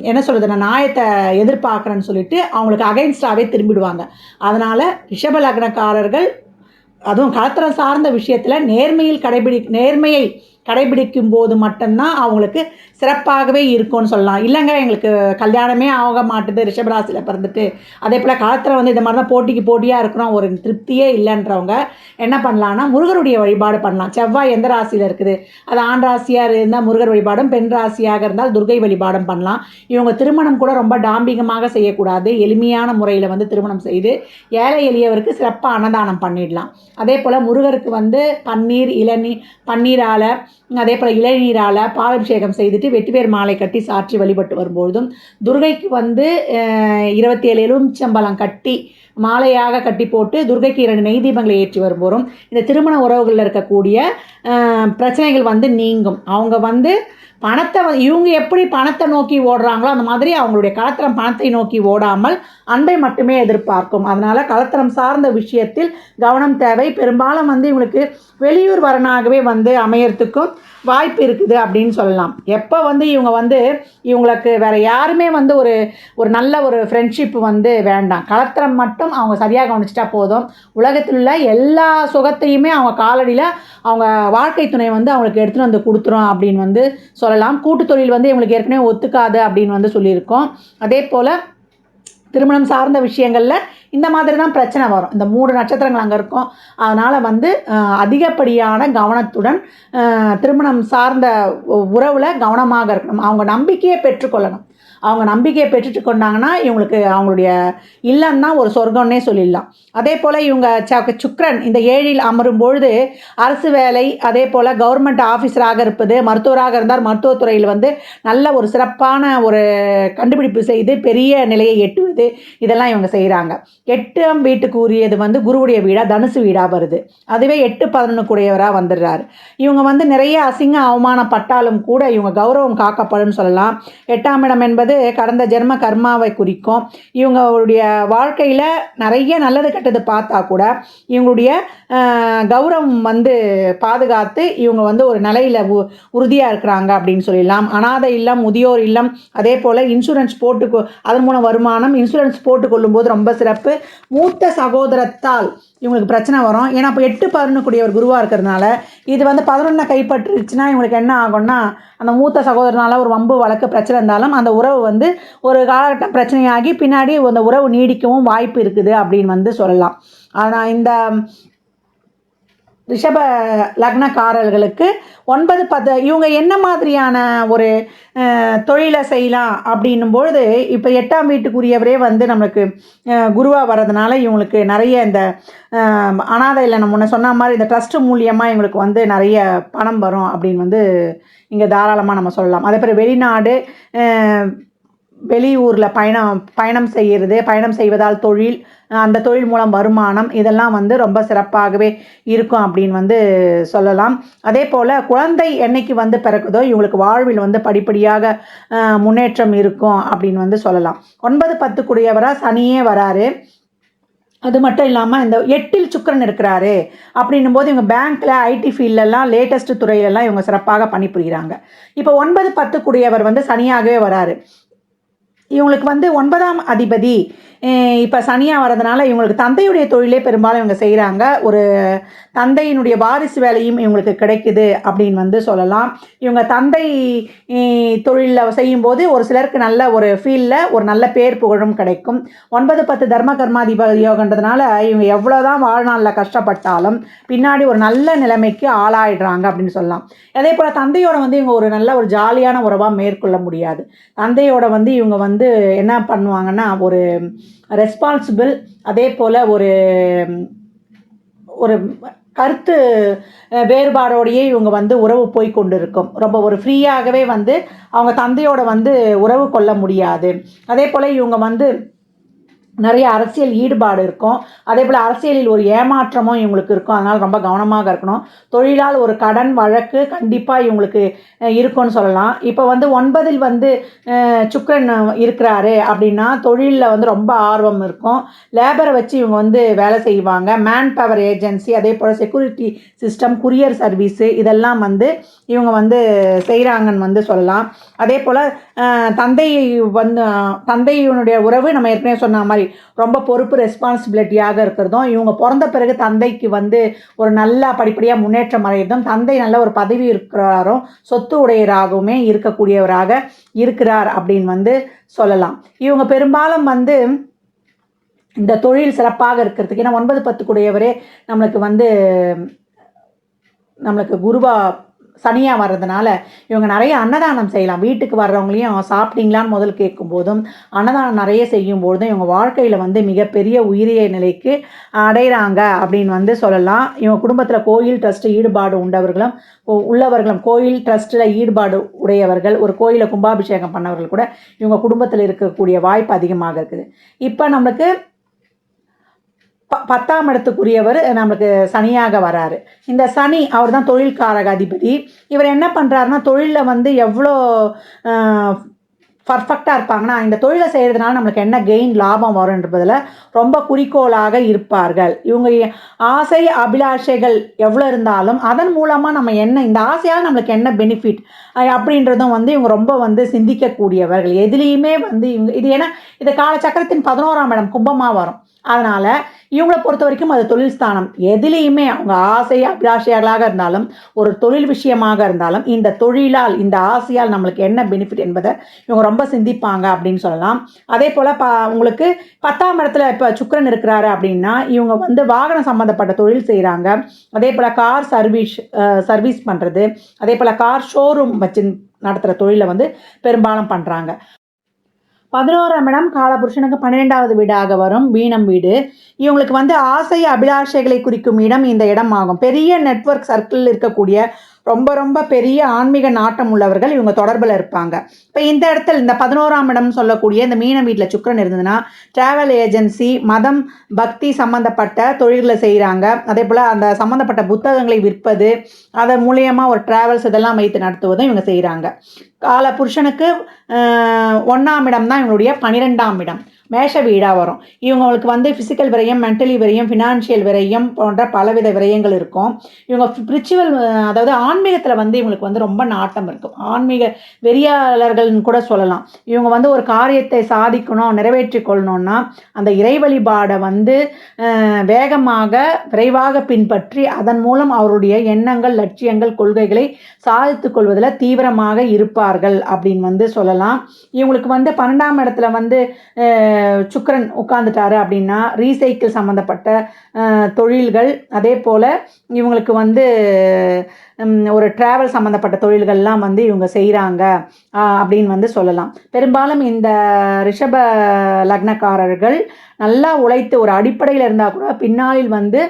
என்ன சொல்கிறது, நான் நியாயத்தை எதிர்பார்க்குறேன்னு சொல்லிட்டு அவங்களுக்கு அகைன்ஸ்டாகவே திரும்பிடுவாங்க. அதனால் ரிஷப லக்னக்காரர்கள் அதுவும் கலத்திரம் சார்ந்த விஷயத்தில் நேர்மையை கடைபிடிக்கும் போது மட்டும்தான் அவங்களுக்கு சிறப்பாகவே இருக்கும்னு சொல்லலாம். இல்லைங்க எங்களுக்கு கல்யாணமே ஆக மாட்டுது ரிஷபராசியில் பிறந்துட்டு, அதே போல் கலத்திரம் வந்து இந்த மாதிரி தான் போட்டிக்கு போட்டியாக இருக்கிறோம், ஒரு திருப்தியே இல்லைன்றவங்க என்ன பண்ணலான்னா முருகருடைய வழிபாடு பண்ணலாம். செவ்வாய் எந்த ராசியில் இருக்குது, அது ஆண் ராசியாக இருந்தால் முருகர் வழிபாடும், பெண் ராசியாக இருந்தால் துர்கை வழிபாடும் பண்ணலாம். இவங்க திருமணம் கூட ரொம்ப டாம்பிகமாக செய்யக்கூடாது. எளிமையான முறையில் வந்து திருமணம் செய்து ஏழை எளியவருக்கு சிறப்பாக அன்னதானம் பண்ணிடலாம். அதே போல் முருகருக்கு வந்து பன்னீரால் அதே போல் இளநீரால் பாலாபிஷேகம் செய்துட்டு வெட்டிவேர் மாலை கட்டி சாற்றி வழிபட்டு வரும்பொழுதும், துர்கைக்கு வந்து 27 எலுமிச்சம்பழம் கட்டி மாலையாக கட்டி போட்டு துர்கைக்கு 2 நெய் தீபங்களை ஏற்றி வரும்போதும் இந்த திருமண உறவுகளில் இருக்கக்கூடிய பிரச்சனைகள் வந்து நீங்கும். அவங்க வந்து இவங்க எப்படி பணத்தை நோக்கி ஓடுறாங்களோ அந்த மாதிரி அவங்களுடைய கலத்திரம் பணத்தை நோக்கி ஓடாமல் அன்பை மட்டுமே எதிர்பார்க்கும். அதனால் கலத்திரம் சார்ந்த விஷயத்தில் கவனம் தேவை. பெரும்பாலும் வந்து இவங்களுக்கு வெளியூர் வரனாகவே வந்து அமையறதுக்கும் வாய்ப்பு இருக்குது அப்படின்னு சொல்லலாம். எப்போ வந்து இவங்களுக்கு வேறு யாருமே வந்து ஒரு நல்ல ஒரு ஃப்ரெண்ட்ஷிப் வந்து வேண்டாம். கலத்திரம் மட்டும் அவங்க சரியாக கவனிச்சிட்டா போதும். உலகத்தில் உள்ள எல்லா சுகத்தையுமே அவங்க காலடியில் அவங்க வாழ்க்கை துணை வந்து அவங்களுக்கு எடுத்துகிட்டு வந்து கொடுத்துரும் அப்படின்னு வந்து சொல்லலாம். கூட்டு தொழில் வந்து இவங்களுக்கு ஏற்கனவே ஒத்துக்காது அப்படின்னு வந்து சொல்லியிருக்கோம். அதே போல் திருமணம் சார்ந்த விஷயங்களில் இந்த மாதிரி தான் பிரச்சனை வரும். இந்த 3 நட்சத்திரங்கள் அங்கே இருக்கும். அதனால் வந்து அதிகப்படியான கவனத்துடன் திருமணம் சார்ந்த உறவில் கவனமாக இருக்கணும். அவங்க நம்பிக்கையை பெற்றுக்கொள்ளணும். அவங்க நம்பிக்கையை பெற்றுட்டு கொண்டாங்கன்னா இவங்களுக்கு அவங்களுடைய இல்லம் தான் ஒரு சொர்க்கம்னே சொல்லிடலாம். அதே போல் இவங்க சுக்கிரன் இந்த 7ல் அமரும் பொழுது அரசு வேலை, அதே போல் கவர்மெண்ட் ஆஃபீஸராக இருப்பது, மருத்துவராக இருந்தால் மருத்துவத்துறையில் வந்து நல்ல ஒரு சிறப்பான ஒரு கண்டுபிடிப்பு செய்து பெரிய நிலையை எட்டுவது, இதெல்லாம் இவங்க செய்கிறாங்க. 8ஆம் வீட்டுக்கு உரியது வந்து குருவுடைய வீடாக தனுசு வீடாக வருது. அதுவே 8-11 கூடியவராக வந்துடுறாரு. இவங்க வந்து நிறைய அசிங்க அவமானப்பட்டாலும் கூட இவங்க கௌரவம் காக்கப்படும் சொல்லலாம். 8ஆம் இடம் என்பது கடந்த ஜென்ம கர்மாவை குறிக்கும். இவங்களுடைய வாழ்க்கையில் நிறைய நல்லது கெட்டது பார்த்தா கூட இவங்களுடைய கௌரவம் வந்து பாதுகாத்து இவங்க வந்து ஒரு நிலையில் உறுதியாக இருக்கிறாங்க அப்படின்னு சொல்லலாம். அனாதை இல்லம், முதியோர் இல்லம், அதே போல் இன்சூரன்ஸ் அதன் மூலம் வருமானம், இன்சூரன்ஸ் போட்டுக்கொள்ளும்போது ரொம்ப சிறப்பு. மூத்த சகோதரத்தால் இவங்களுக்கு பிரச்சனை வரும். ஏன்னா இப்போ 8-11 கூடியவர் குருவாக இருக்கிறதுனால இது வந்து 11 கைப்பற்றுச்சுன்னா இவங்களுக்கு என்ன ஆகும்னா அந்த மூத்த சகோதரனால ஒரு வம்பு வழக்கு பிரச்சனை இருந்தாலும் அந்த உறவு வந்து ஒரு காலகட்டம் பிரச்சனையாகி பின்னாடி அந்த உறவு நீடிக்கவும் வாய்ப்பு இருக்குது அப்படின்னு வந்து சொல்லலாம். ஆனால் இந்த ரிஷப லக்னக்காரர்களுக்கு 9-10 இவங்க என்ன மாதிரியான ஒரு தொழிலை செய்யலாம் அப்படின்னும் பொழுது இப்போ 8ஆம் வீட்டுக்குரியவரே வந்து நம்மளுக்கு குருவாக வர்றதுனால இவங்களுக்கு நிறைய இந்த அனாதை இல்லை நம்ம முன்ன சொன்ன மாதிரி இந்த ட்ரஸ்ட்டு மூலியமாக இவங்களுக்கு வந்து நிறைய பணம் வரும் அப்படின்னு வந்து இங்கே தாராளமாக நம்ம சொல்லலாம். அதே போல் வெளிநாடு வெளியூரில் பயணம் செய்வதால் தொழில், அந்த தொழில் மூலம் வருமானம், இதெல்லாம் வந்து ரொம்ப சிறப்பாகவே இருக்கும் அப்படின்னு வந்து சொல்லலாம். அதே போல் குழந்தை என்னைக்கு வந்து பிறக்குதோ இவங்களுக்கு வாழ்வில் வந்து படிப்படியாக முன்னேற்றம் இருக்கும் அப்படின்னு வந்து சொல்லலாம். 9-10 கூடியவராக சனியே வராரு. அது மட்டும் இல்லாமல் இந்த 8ல் சுக்கிரன் இருக்கிறாரு அப்படின்னும் போது இவங்க பேங்க்கில், ஐடி ஃபீல்டெல்லாம், லேட்டஸ்ட் துறையிலெல்லாம் இவங்க சிறப்பாக பணிபுரிகிறாங்க. இப்போ 9-10 கூடியவர் வந்து சனியாகவே வராரு. இவங்களுக்கு வந்து 9ஆம் அதிபதி இப்போ சனியாக வர்றதுனால இவங்களுக்கு தந்தையுடைய தொழிலே பெரும்பாலும் இவங்க செய்கிறாங்க. ஒரு தந்தையினுடைய வாரிசு வேலையும் இவங்களுக்கு கிடைக்குது அப்படின்னு வந்து சொல்லலாம். இவங்க தந்தை தொழிலில் செய்யும்போது ஒரு சிலருக்கு நல்ல ஒரு ஃபீல்டில் ஒரு நல்ல பேர் புகழும் கிடைக்கும். 9-10 தர்ம கர்மாதிபதி யோகன்றதுனால இவங்க எவ்வளோ தான் வாழ்நாளில் கஷ்டப்பட்டாலும் பின்னாடி ஒரு நல்ல நிலைமைக்கு ஆளாயிடுறாங்க அப்படின்னு சொல்லலாம். அதே போல் தந்தையோட வந்து இவங்க ஒரு நல்ல ஒரு ஜாலியான உறவாக மேற்கொள்ள முடியாது. தந்தையோட வந்து இவங்க வந்து என்ன பண்ணுவாங்கன்னா ஒரு ரெஸ்பான்சிபிள், அதே போல் ஒரு ஒரு கருத்து வேறுபாடோடையே இவங்க வந்து உறவு போய் கொண்டு இருக்கும். ரொம்ப ஒரு ஃப்ரீயாகவே வந்து அவங்க தந்தையோட வந்து உறவு கொள்ள முடியாது. அதே போல் இவங்க வந்து நிறைய அரசியல் ஈடுபாடு இருக்கும். அதே போல் அரசியலில் ஒரு ஏமாற்றமும் இவங்களுக்கு இருக்கும். அதனால் ரொம்ப கவனமாக இருக்கணும். தொழிலால் ஒரு கடன் வழக்கு கண்டிப்பாக இவங்களுக்கு இருக்கும்னு சொல்லலாம். இப்போ வந்து 9ல் வந்து சுக்கிரன் இருக்கிறாரு அப்படின்னா தொழிலில் வந்து ரொம்ப ஆர்வம் இருக்கும். லேபரை வச்சு இவங்க வந்து வேலை செய்வாங்க. மேன் பவர் ஏஜென்சி, அதே போல் செக்யூரிட்டி சிஸ்டம், குரியர் சர்வீஸு இதெல்லாம் வந்து இவங்க வந்து செய்கிறாங்கன்னு வந்து சொல்லலாம். அதே போல் தந்தை வந்து தந்தையினுடைய உறவு நம்ம ஏற்கனவே சொன்ன மாதிரி ரொம்ப பொறுப்பு ரெஸ்பான்சிபிலிட்டியாக இருக்கிறதும், இவங்க பிறந்த பிறகு தந்தைக்கு வந்து ஒரு நல்ல படிப்படியாக முன்னேற்றம் அடையிறதும், தந்தை நல்ல ஒரு பதவி இருக்கிறாரும் சொத்து உடையராகவுமே இருக்கக்கூடியவராக இருக்கிறார் அப்படின்னு வந்து சொல்லலாம். இவங்க பெரும்பாலும் வந்து இந்த தொழில் சிறப்பாக இருக்கிறதுக்கு, ஏன்னா 9-10 கூடியவரே நம்மளுக்கு வந்து நம்மளுக்கு குருவா சனியாக வர்றதுனால இவங்க நிறைய அன்னதானம் செய்யலாம். வீட்டுக்கு வர்றவங்களையும் சாப்பிட்டீங்களான்னு முதல் கேட்கும்போதும் அன்னதானம் நிறைய செய்யும்போதும் இவங்க வாழ்க்கையில் வந்து மிகப்பெரிய உயரிய நிலைக்கு அடைகிறாங்க அப்படின்னு வந்து சொல்லலாம். இவங்க குடும்பத்தில் கோயில் ட்ரஸ்ட் ஈடுபாடு உள்ளவர்களும் கோயில் ட்ரஸ்ட்டில் ஈடுபாடு உடையவர்கள், ஒரு கோயிலை கும்பாபிஷேகம் பண்ணவர்கள் கூட இவங்க குடும்பத்தில் இருக்கக்கூடிய வாய்ப்பு அதிகமாக இருக்குது. இப்போ நம்மளுக்கு 10ஆம் இடத்துக்குரியவர் நம்மளுக்கு சனியாக வராரு. இந்த சனி அவர் தான் தொழில்காரக அதிபதி. இவர் என்ன பண்ணுறாருன்னா தொழிலில் வந்து எவ்வளோ பர்ஃபெக்டாக இருப்பாங்கன்னா இந்த தொழிலை செய்கிறதுனால நம்மளுக்கு என்ன கெயின் லாபம் வரும்ன்றதில் ரொம்ப குறிக்கோளாக இருப்பார்கள். இவங்க ஆசை அபிலாஷைகள் எவ்வளோ இருந்தாலும் அதன் மூலமாக நம்ம என்ன இந்த ஆசையால் நம்மளுக்கு என்ன பெனிஃபிட் அப்படின்றதும் வந்து இவங்க ரொம்ப வந்து சிந்திக்கக்கூடியவர்கள். எதுலேயுமே வந்து இவங்க இது ஏன்னா இது காலச்சக்கரத்தின் 11ஆம் இடம் கும்பமாக வரும். அதனால் இவங்களை பொறுத்த வரைக்கும் அது தொழில் ஸ்தானம். எதுலேயுமே அவங்க ஆசை அபிலாஷைகளாக இருந்தாலும் ஒரு தொழில் விஷயமாக இருந்தாலும் இந்த தொழிலால் இந்த ஆசையால் நம்மளுக்கு என்ன பெனிஃபிட் என்பதை இவங்க ரொம்ப சிந்திப்பாங்க அப்படின்னு சொல்லலாம். அதே போல் உங்களுக்கு 10ஆம் இடத்துல இப்போ சுக்கிரன் இருக்கிறாரு அப்படின்னா இவங்க வந்து வாகனம் சம்மந்தப்பட்ட தொழில் செய்கிறாங்க. அதே போல் கார் சர்வீஸ் பண்ணுறது, அதே போல் கார் ஷோரூம் வச்சு நடத்துகிற தொழிலை வந்து பெரும்பாலும் பண்ணுறாங்க. 11ஆம் இடம் காலபுருஷனுக்கு 12வது வீடாக வரும், மீனம் வீடு. இவங்களுக்கு வந்து ஆசை அபிலாஷைகளை குறிக்கும் இடம் இந்த இடம் ஆகும். பெரிய நெட்வொர்க் சர்க்கிளில் இருக்கக்கூடிய ரொம்ப ரொம்ப பெரிய ஆன்மீக நாட்டம் உள்ளவர்கள் இவங்க தொடர்பில் இருப்பாங்க. இப்போ இந்த இடத்துல இந்த 11ஆம் இடம் சொல்லக்கூடிய இந்த மீனம் வீட்டில் சுக்கிரன் இருந்ததுன்னா ட்ராவல் ஏஜென்சி, மதம், பக்தி சம்மந்தப்பட்ட தொழில்களை செய்கிறாங்க. அதே போல் அந்த சம்மந்தப்பட்ட புத்தகங்களை விற்பது, அதன் மூலியமாக ஒரு ட்ராவல்ஸ் இதெல்லாம் வைத்து நடத்துவதும் இவங்க செய்கிறாங்க. கால புருஷனுக்கு 1ஆம் இடம் தான் இவங்களுடைய 12ஆம் இடம், மேஷ வீடாக வரும். இவங்களுக்கு வந்து ஃபிசிக்கல் விரயம், மென்டலி விரயம், ஃபினான்ஷியல் விரயம் போன்ற பலவித விரயங்கள் இருக்கும். இவங்க ஸ்பிரிச்சுவல் அதாவது ஆன்மீகத்தில் வந்து இவங்களுக்கு வந்து ரொம்ப நாட்டம் இருக்கும். ஆன்மீக வெறியாளர்கள்னு கூட சொல்லலாம். இவங்க வந்து ஒரு காரியத்தை சாதிக்கணும், நிறைவேற்றி கொள்ளணும்னா அந்த இறை வழிபாடை வந்து வேகமாக விரைவாக பின்பற்றி அதன் மூலம் அவருடைய எண்ணங்கள், லட்சியங்கள், கொள்கைகளை சாதித்து கொள்வதில் தீவிரமாக இருப்பார்கள் அப்படின்னு வந்து சொல்லலாம். இவங்களுக்கு வந்து 12ஆம் இடத்துல வந்து சுக்கிரன் உட்கார்ந்துட்டாரு அப்படின்னா ரீசைக்கிள் சம்மந்தப்பட்ட தொழில்கள், அதே போல் இவங்களுக்கு வந்து ஒரு ட்ராவல் சம்மந்தப்பட்ட தொழில்கள்லாம் வந்து இவங்க செய்கிறாங்க அப்படின்னு வந்து சொல்லலாம். பெரும்பாலும் இந்த ரிஷப லக்னக்காரர்கள் நல்லா உழைத்து ஒரு அடிப்படையில் இருந்தால் கூட பின்னாளில் வந்து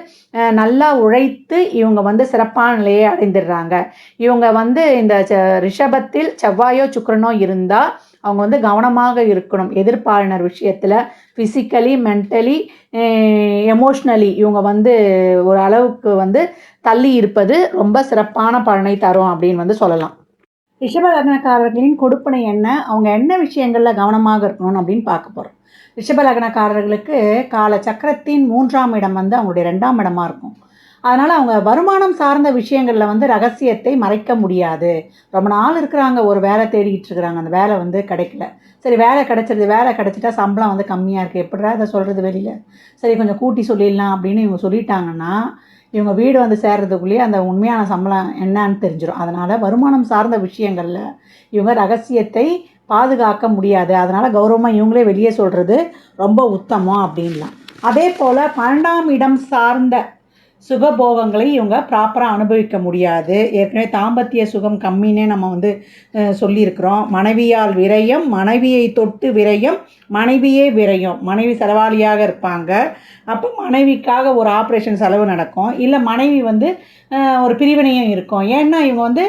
நல்லா உழைத்து இவங்க வந்து சிறப்பான நிலையை அடைந்துடுறாங்க. இவங்க வந்து இந்த ரிஷபத்தில் செவ்வாயோ சுக்கிரனோ இருந்தால் அவங்க வந்து கவனமாக இருக்கணும். எதிர்ப்பாளினர் விஷயத்தில் ஃபிசிக்கலி, மென்டலி, எமோஷ்னலி இவங்க வந்து ஒரு அளவுக்கு வந்து தள்ளி இருப்பது ரொம்ப சிறப்பான பலனை தரும் அப்படின்னு வந்து சொல்லலாம். ரிஷப லக்னக்காரர்களின் கொடுப்பனை என்ன, அவங்க என்ன விஷயங்களில் கவனமாக இருக்கணும் அப்படின்னு பார்க்க போகிறோம். ரிஷப லக்னக்காரர்களுக்கு கால சக்கரத்தின் 3ஆம் இடம் வந்து அவங்களுடைய 2ஆம் இடமாக இருக்கும். அதனால் அவங்க வருமானம் சார்ந்த விஷயங்களில் வந்து ரகசியத்தை மறைக்க முடியாது. ரொம்ப நாள் இருக்கிறாங்க, ஒரு வேலை தேடிக்கிட்டு இருக்கிறாங்க, அந்த வேலை வந்து கிடைக்கல. சரி வேலை கிடச்சிருது, வேலை கிடச்சிட்டா சம்பளம் வந்து கம்மியாக இருக்குது, எப்படிடா அதை சொல்கிறது வெளியில், சரி கொஞ்சம் கூட்டி சொல்லிடலாம் அப்படின்னு இவங்க சொல்லிட்டாங்கன்னா இவங்க வீடு வந்து சேர்றதுக்குள்ளேயே அந்த உண்மையான சம்பளம் என்னன்னு தெரிஞ்சிடும். அதனால் வருமானம் சார்ந்த விஷயங்களில் இவங்க ரகசியத்தை பாதுகாக்க முடியாது. அதனால் கௌரவமாக இவங்களே வெளியே சொல்கிறது ரொம்ப உத்தமம் அப்படின்லாம். அதே போல் 12ஆம் இடம் சார்ந்த சுகபோகங்களை இவங்க ப்ராப்பராக அனுபவிக்க முடியாது. ஏற்கனவே தாம்பத்திய சுகம் கம்மின்னே நம்ம வந்து சொல்லியிருக்கிறோம். மனைவியால் விரயம், மனைவியை தொட்டு விரயம், மனைவியே விரயம். மனைவி செலவாளியாக இருப்பாங்க. அப்போ மனைவிக்காக ஒரு ஆப்ரேஷன் செலவு நடக்கும், இல்லை மனைவி வந்து ஒரு பிரிவினையும் இருக்கும். ஏன்னா இவங்க வந்து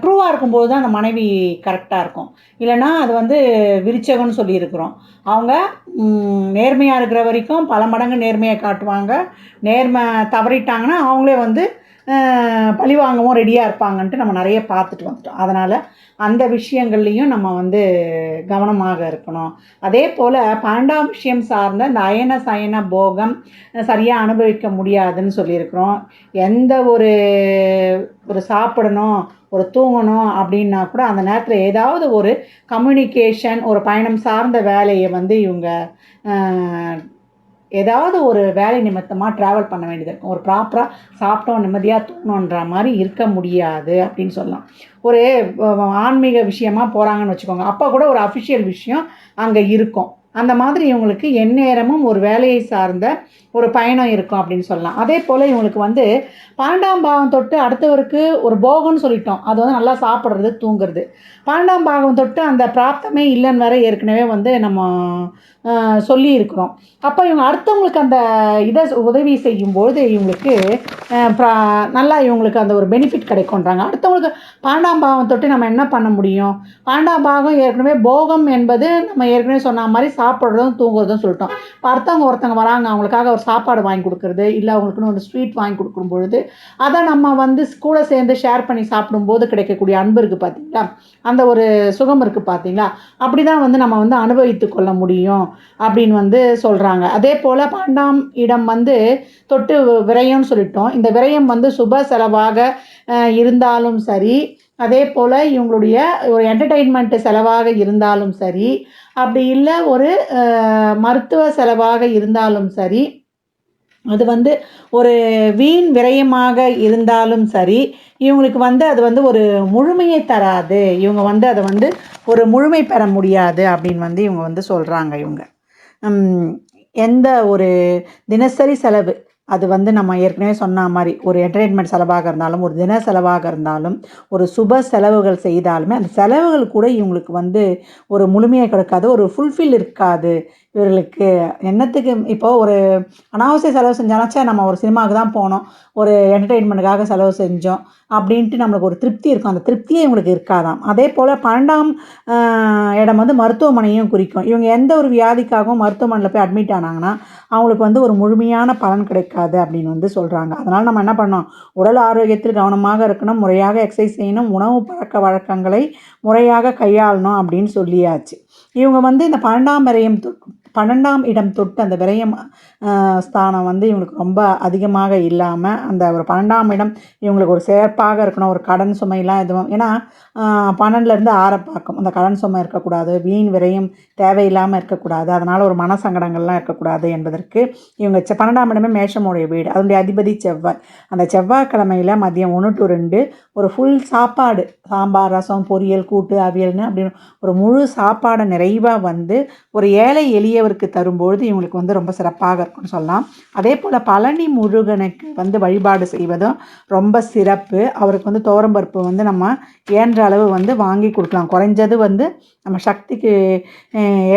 ட்ரூவாக இருக்கும்போது தான் அந்த மனைவி கரெக்டாக இருக்கும். இல்லைன்னா அது வந்து விருச்சகம்னு சொல்லியிருக்கிறோம். அவங்க நேர்மையாக இருக்கிற வரைக்கும் பல மடங்கு நேர்மையை காட்டுவாங்க. நேர்மை தவறிட்டாங்கன்னா அவங்களே வந்து பழி வாங்கவும் ரெடியாக இருப்பாங்கன்ட்டு நம்ம நிறைய பார்த்துட்டு வந்துட்டோம். அதனால் அந்த விஷயங்கள்லேயும் நம்ம வந்து கவனமாக இருக்கணும். அதே போல் 12ஆம் விஷயம் சார்ந்த இந்த அயன சயன போகம் சரியாக அனுபவிக்க முடியாதுன்னு சொல்லியிருக்கிறோம். எந்த ஒரு சாப்பிடணும், ஒரு தூங்கணும் அப்படின்னா கூட அந்த நேரத்தில் ஏதாவது ஒரு கம்யூனிகேஷன், ஒரு பயணம் சார்ந்த வேலையை வந்து இவங்க ஏதாவது ஒரு வேலை நிமித்தமாக ட்ராவல் பண்ண வேண்டியது இருக்கும். ஒரு ப்ராப்பராக சாப்பிட்டோம் நிம்மதியாக தூங்கணுன்ற மாதிரி இருக்க முடியாது அப்படின்னு சொல்லலாம். ஒரு ஆன்மீக விஷயமாக போகிறாங்கன்னு வச்சுக்கோங்க, அப்போ கூட ஒரு அஃபிஷியல் விஷயம் அங்கே இருக்கும். அந்த மாதிரி இவங்களுக்கு எந்நேரமும் ஒரு வேலையை சார்ந்த ஒரு பயணம் இருக்கும் அப்படின்னு சொல்லலாம். அதே போல் இவங்களுக்கு வந்து 12ஆம் பாவம் தொட்டு அடுத்தவருக்கு ஒரு போகம்னு சொல்லிட்டோம், அது வந்து நல்லா சாப்பிட்றது தூங்குறது. 12ஆம் பாவம் தொட்டு அந்த பிராப்தமே இல்லைன்னு வேற ஏற்கனவே வந்து நம்ம சொல்லி இருக்கிறோம். அப்போ இவங்க அடுத்தவங்களுக்கு அந்த இதை உதவி செய்யும்போது இவங்களுக்கு நல்லா இவங்களுக்கு அந்த ஒரு பெனிஃபிட் கிடைக்கும்ன்றாங்க. அடுத்தவங்களுக்கு 12ஆம் பாவம் தொட்டு நம்ம என்ன பண்ண முடியும்? 12ஆம் பாவம் ஏற்கனவே போகம் என்பது நம்ம ஏற்கனவே சொன்ன மாதிரி சாப்பிட்றதும் தூங்குறதும் சொல்லிட்டோம். இப்போ ஒருத்தவங்க வராங்க, அவங்களுக்காக ஒரு சாப்பாடு வாங்கி கொடுக்குறது, இல்லை அவங்களுக்குன்னு ஒரு ஸ்வீட் வாங்கி கொடுக்கும் பொழுது அதை நம்ம வந்து கூட சேர்ந்து ஷேர் பண்ணி சாப்பிடும்போது கிடைக்கக்கூடிய அன்பு இருக்குது பார்த்தீங்களா, அந்த ஒரு சுகம் இருக்குது பார்த்தீங்களா, அப்படி தான் வந்து நம்ம வந்து அனுபவித்து கொள்ள முடியும் அப்படின்னு வந்து சொல்கிறாங்க. அதே போல் 12ஆம் இடம் வந்து தொட்டு விரயம்னு சொல்லிட்டோம். இந்த விரயம் வந்து சுப செலவாக இருந்தாலும் சரி, அதே போல் இவங்களுடைய ஒரு என்டர்டெயின்மெண்ட் செலவாக இருந்தாலும் சரி, அப்படி இல்லை ஒரு மருத்துவ செலவாக இருந்தாலும் சரி, அது வந்து ஒரு வீண் விரயமாக இருந்தாலும் சரி, இவங்களுக்கு வந்து அது வந்து ஒரு முழுமையை தராது. இவங்க வந்து அதை வந்து ஒரு முழுமை பெற முடியாது அப்படின்னு வந்து இவங்க வந்து சொல்கிறாங்க. இவங்க எந்த ஒரு தினசரி செலவு, அது வந்து நம்ம ஏற்கனவே சொன்ன மாதிரி ஒரு என்டர்டெயின்மெண்ட் செலவாக இருந்தாலும், ஒரு தின செலவாக இருந்தாலும், ஒரு சுப செலவுகள் செய்தாலுமே அந்த செலவுகள் கூட இவங்களுக்கு வந்து ஒரு முழுமையை கொடுக்காது, ஒரு ஃபுல்ஃபில் இருக்காது இவர்களுக்கு. என்னத்துக்கு இப்போது ஒரு அனாவசிய செலவு செஞ்சாலும் நம்ம ஒரு சினிமாவுக்கு தான் போனோம், ஒரு என்டர்டெயின்மெண்ட்டுக்காக செலவு செஞ்சோம் அப்படின்ட்டு நம்மளுக்கு ஒரு திருப்தி இருக்கும், அந்த திருப்தியே இவங்களுக்கு இருக்காதாம். அதே போல் 12ஆம் இடம் வந்து மருத்துவமனையும் குறிக்கும். இவங்க எந்த ஒரு வியாதிக்காகவும் மருத்துவமனையில் போய் அட்மிட் ஆனாங்கன்னா அவங்களுக்கு வந்து ஒரு முழுமையான பலன் கிடைக்காது அப்படின்னு வந்து சொல்கிறாங்க. அதனால் நம்ம என்ன பண்ணோம், உடல் ஆரோக்கியத்தில் கவனமாக இருக்கணும், முறையாக எக்ஸசைஸ் செய்யணும், உணவு பழக்க வழக்கங்களை முறையாக கையாளணும் அப்படின்னு சொல்லியாச்சு. இவங்க வந்து இந்த 12ஆம் இடம் தொட்டு அந்த விரயம் ஸ்தானம் வந்து இவங்களுக்கு ரொம்ப அதிகமாக இல்லாமல், அந்த ஒரு 12ஆம் இடம் இவங்களுக்கு ஒரு சேர்ப்பாக இருக்கணும். ஒரு கடன் சுமையெல்லாம் எதுவும், ஏன்னா 12லேருந்து 6 பார்க்கும், அந்த கடன் சுமை இருக்கக்கூடாது, வீண் விரயம் தேவையில்லாமல் இருக்கக்கூடாது, அதனால் ஒரு மனசங்கடங்கள்லாம் இருக்கக்கூடாது என்பதற்கு இவங்க 12ஆம் இடமே மேஷமுடைய வீடு, அதனுடைய அதிபதி செவ்வாய். அந்த செவ்வாய்க்கிழமையில் மதியம் 1 to 2 ஒரு ஃபுல் சாப்பாடு, சாம்பார், ரசம், பொரியல், கூட்டு, அவியல்னு அப்படின்னு ஒரு முழு சாப்பாடை நிறைவாக வந்து ஒரு ஏழை எளியவருக்கு தரும்பொழுது இவங்களுக்கு வந்து ரொம்ப சிறப்பாக இருக்கும்னு சொல்லலாம். அதே போல் பழனி முருகனுக்கு வந்து வழிபாடு செய்வதும் ரொம்ப சிறப்பு. அவருக்கு வந்து துவரம்பருப்பு வந்து நம்ம ஏன்ற அளவு வந்து வாங்கி கொடுக்கலாம். குறைஞ்சது வந்து நம்ம சக்திக்கு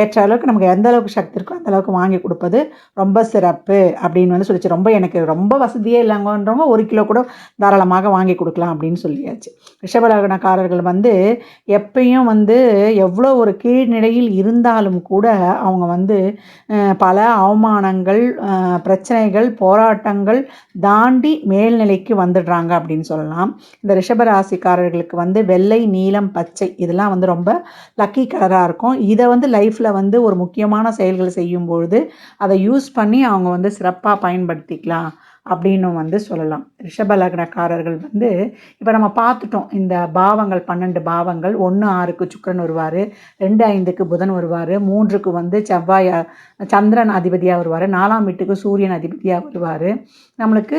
ஏற்ற அளவுக்கு நமக்கு எந்த அளவுக்கு சக்தி இருக்கோ அந்த அளவுக்கு வாங்கி கொடுப்பது ரொம்ப சிறப்பு அப்படின்னு வந்து சொல்லிச்சு. எனக்கு ரொம்ப வசதியே இல்லைங்கன்றவங்க 1 கிலோ கூட தாராளமாக வாங்கி கொடுக்கலாம் அப்படின்னு சொல்லியாச்சு. ரிஷபலக்னக்காரர்கள் வந்து எப்பயும் வந்து எவ்வளோ ஒரு கீழ்நிலையில் இருந்தாலும் கூட அவங்க வந்து பல அவமானங்கள், பிரச்சனைகள், போராட்டங்கள் தாண்டி மேல்நிலைக்கு வந்துடுறாங்க அப்படின்னு சொல்லலாம். இந்த ரிஷபராசிக்காரர்களுக்கு வந்து வெள்ளை, நீலம், பச்சை இதெல்லாம் வந்து ரொம்ப லக்கி கலராக இருக்கும். இதை வந்து லைஃப்பில் வந்து ஒரு முக்கியமான செயல்கள் செய்யும்பொழுது அதை யூஸ் பண்ணி அவங்க வந்து சிறப்பாக பயன்படுத்திக்கலாம் அப்படின்னு வந்து சொல்லலாம். ரிஷப லக்னக்காரர்கள் வந்து இப்போ நம்ம பார்த்துட்டோம், இந்த பாவங்கள் 12 பாவங்கள். 1 6க்கு சுக்கிரன் வருவார், 2 5க்கு புதன் வருவார், 3க்கு வந்து செவ்வாய் சந்திரன் அதிபதியாக வருவார், 4ஆம் வீட்டுக்கு சூரியன் அதிபதியாக வருவார், நம்மளுக்கு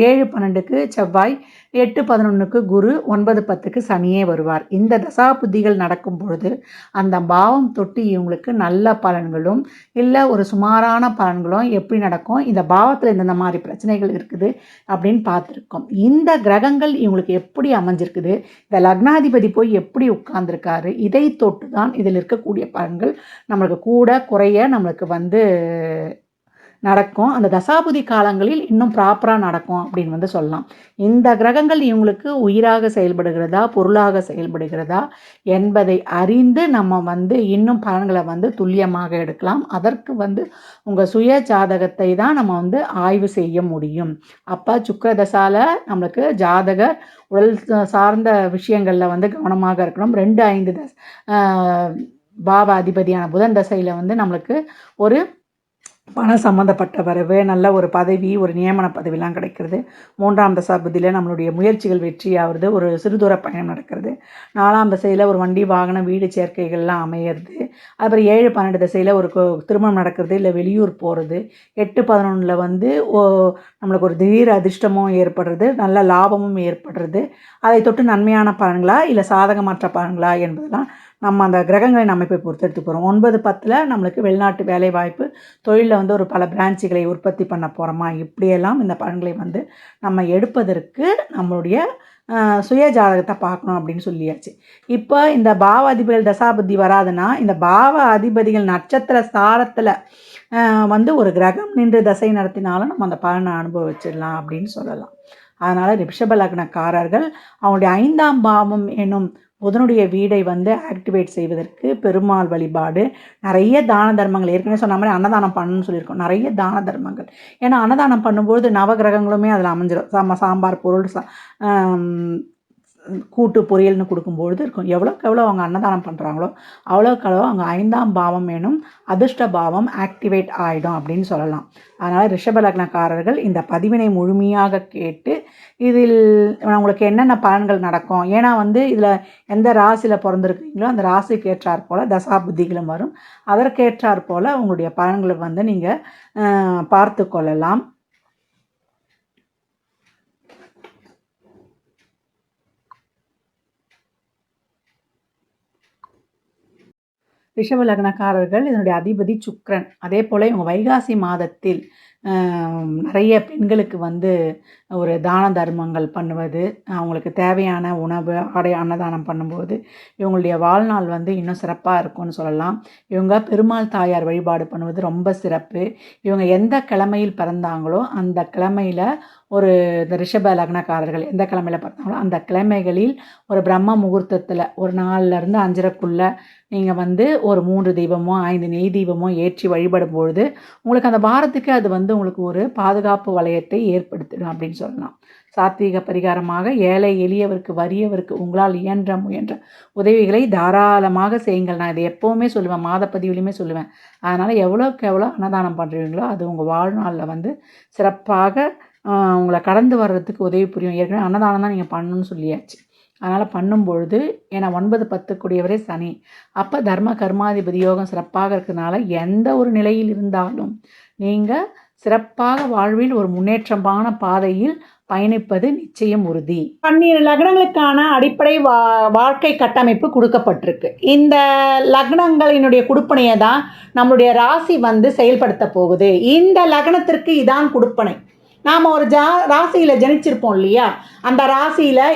7 12க்கு செவ்வாய், 8 11க்கு குரு, 9 10க்கு சனியே வருவார். இந்த தசாபுத்திகள் நடக்கும் பொழுது அந்த பாவம் தொட்டு இவங்களுக்கு நல்ல பலன்களும் இல்லை ஒரு சுமாரான பலன்களும் எப்படி நடக்கும், இந்த பாவத்தில் இந்தந்த மாதிரி பிரச்சனைகள் இருக்குது அப்படின்னு பார்த்துருக்கோம். இந்த கிரகங்கள் இவங்களுக்கு எப்படி அமைஞ்சிருக்குது, இந்த லக்னாதிபதி போய் எப்படி உட்கார்ந்துருக்காரு, இதை தொட்டு தான் இதில் இருக்கக்கூடிய பலன்கள் நம்மளுக்கு கூட குறைய நம்மளுக்கு வந்து நடக்கும். அந்த தசாபுதி காலங்களில் இன்னும் ப்ராப்பராக நடக்கும் அப்படின்னு வந்து சொல்லலாம். இந்த கிரகங்கள் இவங்களுக்கு உயிராக செயல்படுகிறதா பொருளாக செயல்படுகிறதா என்பதை அறிந்து நம்ம வந்து இன்னும் பலன்களை வந்து துல்லியமாக எடுக்கலாம். அதற்கு வந்து உங்கள் சுய ஜாதகத்தை தான் நம்ம வந்து ஆய்வு செய்ய முடியும். அப்போ சுக்கிரதசால நம்மளுக்கு ஜாதகர் உடல் சார்ந்த விஷயங்களில் வந்து கவனமாக இருக்கணும். 2 5 பாவ அதிபதியான புதன் தசையில் வந்து நம்மளுக்கு ஒரு பணம் சம்மந்தப்பட்ட வரவு, நல்ல ஒரு பதவி, ஒரு நியமன பதவிலாம் கிடைக்கிறது. 3ஆம் தசாபுத்தியில் நம்மளுடைய முயற்சிகள் வெற்றியாகிறது, ஒரு சிறுதூர பயணம் நடக்கிறது. 4ஆம் தசையில் ஒரு வண்டி வாகனம் வீடு சேர்க்கைகள்லாம் அமையிறது. அப்புறம் 7 12 தசையில் ஒரு திருமணம் நடக்கிறது, இல்லை வெளியூர் போகிறது. 8 11 வந்து நம்மளுக்கு ஒரு திடீர் அதிர்ஷ்டமும் ஏற்படுறது, நல்ல லாபமும் ஏற்படுறது. அதை தொட்டு நன்மையான பலன்களா இல்லை சாதகமற்ற பலன்களா என்பதெல்லாம் நம்ம அந்த கிரகங்களின் அமைப்பை பொறுத்து எடுத்து போகிறோம். 9 10ல் நம்மளுக்கு வெளிநாட்டு வேலை வாய்ப்பு, தொழிலில் வந்து ஒரு பல பிரான்ச்சுகளை உற்பத்தி பண்ண போகிறோமா, இப்படியெல்லாம் இந்த பலன்களை வந்து நம்ம எடுப்பதற்கு நம்மளுடைய சுய ஜாதகத்தை பார்க்கணும் அப்படின்னு சொல்லியாச்சு. இப்போ இந்த பாவ அதிபதிகள் தசாபுத்தி வராதுன்னா இந்த பாவ அதிபதிகள் நட்சத்திர சாரத்தில் வந்து ஒரு கிரகம் நின்று தசை நடத்தினாலும் நம்ம அந்த பலனை அனுபவிச்சிடலாம் அப்படின்னு சொல்லலாம். அதனால் ரிஷப லக்னக்காரர்கள் அவங்களுடைய 5ஆம் பாவம் என்னும் புதனுடைய வீடை வந்து ஆக்டிவேட் செய்வதற்கு பெருமாள் வழிபாடு, நிறைய தான தர்மங்கள், ஏற்கனவே சொன்ன மாதிரி அன்னதானம் பண்ணணும்னு சொல்லியிருக்கோம், நிறைய தான தர்மங்கள். ஏன்னா அன்னதானம் பண்ணும்போது நவகிரகங்களுமே அதில் அமைஞ்சிடும். சாம்பார் பொருள் கூட்டு பொரியல்னு கொடுக்கும்பொழுது இருக்கும். எவ்வளோக்கு எவ்வளோ அவங்க அன்னதானம் பண்ணுறாங்களோ அவ்வளோக்கு அவ்வளோ அவங்க 5ஆம் பாவம் எனும் அதிர்ஷ்ட பாவம் ஆக்டிவேட் ஆகிடும் அப்படின்னு சொல்லலாம். அதனால் ரிஷப லக்னக்காரர்கள் இந்த பதிவினை முழுமையாக கேட்டு இதில் உங்களுக்கு என்னென்ன பலன்கள் நடக்கும், ஏன்னா வந்து இதில் எந்த ராசியில் பிறந்திருக்கீங்களோ அந்த ராசிக்கு ஏற்றாற் போல் தசா புத்திகளும் வரும். அதற்கேற்றாற் போல் உங்களுடைய பலன்களை வந்து நீங்கள் பார்த்து கொள்ளலாம். ரிஷப லக்னக்காரர்கள் இதனுடைய அதிபதி சுக்கிரன். அதே போல் இவங்க வைகாசி மாதத்தில் நிறைய பெண்களுக்கு வந்து ஒரு தான தர்மங்கள் பண்ணுவது, அவங்களுக்கு தேவையான உணவு ஆடை அன்னதானம் பண்ணும்போது இவங்களுடைய வாழ்நாள் வந்து இன்னும் சிறப்பாக இருக்கும்னு சொல்லலாம். இவங்க பெருமாள் தாயார் வழிபாடு பண்ணுவது ரொம்ப சிறப்பு. இவங்க எந்த கிழமையில் பிறந்தாங்களோ அந்த கிழமையில் ஒரு இந்த ரிஷப லக்னக்காரர்கள் எந்த கிழமையில் பிறந்தாங்களோ அந்த கிழமைகளில் ஒரு பிரம்ம முகூர்த்தத்தில் ஒரு 4லேருந்து 5:30க்குள்ளே நீங்கள் வந்து ஒரு 3 தீபமோ 5 நெய் தீபமோ ஏற்றி வழிபடும் பொழுது உங்களுக்கு அந்த வாரத்துக்கு அது வந்து உங்களுக்கு ஒரு பாதுகாப்பு வளையத்தை ஏற்படுத்திடும் அப்படின்னு சொல்லலாம். சாத்வீக பரிகாரமாக ஏழை எளியவருக்கு வறியவருக்கு உங்களால் இயன்ற முயன்ற உதவிகளை தாராளமாக செய்யுங்கள். நான் இதை எப்போவுமே சொல்லுவேன், மாதப்பதிவுலையுமே சொல்லுவேன். அதனால் எவ்வளோக்கு எவ்வளோ அன்னதானம் பண்ணுறீங்களோ அது உங்கள் வாழ்நாளில் வந்து சிறப்பாக உங்களை கடந்து வர்றதுக்கு உதவி புரியும். ஏற்கனவே அன்னதானம் தான் நீங்கள் பண்ணணும்னு சொல்லியாச்சு. அதனால் பண்ணும்பொழுது, ஏன்னா 9 10 கூடியவரே சனி, அப்போ தர்ம கர்மாதிபதி யோகம் சிறப்பாக இருக்கிறதுனால எந்த ஒரு நிலையில் இருந்தாலும் நீங்கள் சிறப்பாக வாழ்வில் ஒரு முன்னேற்றமான பாதையில் பயணிப்பது நிச்சயம் உறுதி. 12 லக்னங்களுக்கான அடிப்படை வாழ்க்கை கட்டமைப்பு கொடுக்கப்பட்டிருக்கு. இந்த லக்னங்களினுடைய குடுப்பனையை தான் நம்மளுடைய ராசி வந்து செயல்படுத்த போகுது. இந்த லக்னத்திற்கு இதான் குடுப்பனை. நாம் ஒரு ராசியில் ஜனிச்சிருப்போம் இல்லையா, அந்த ராசியில்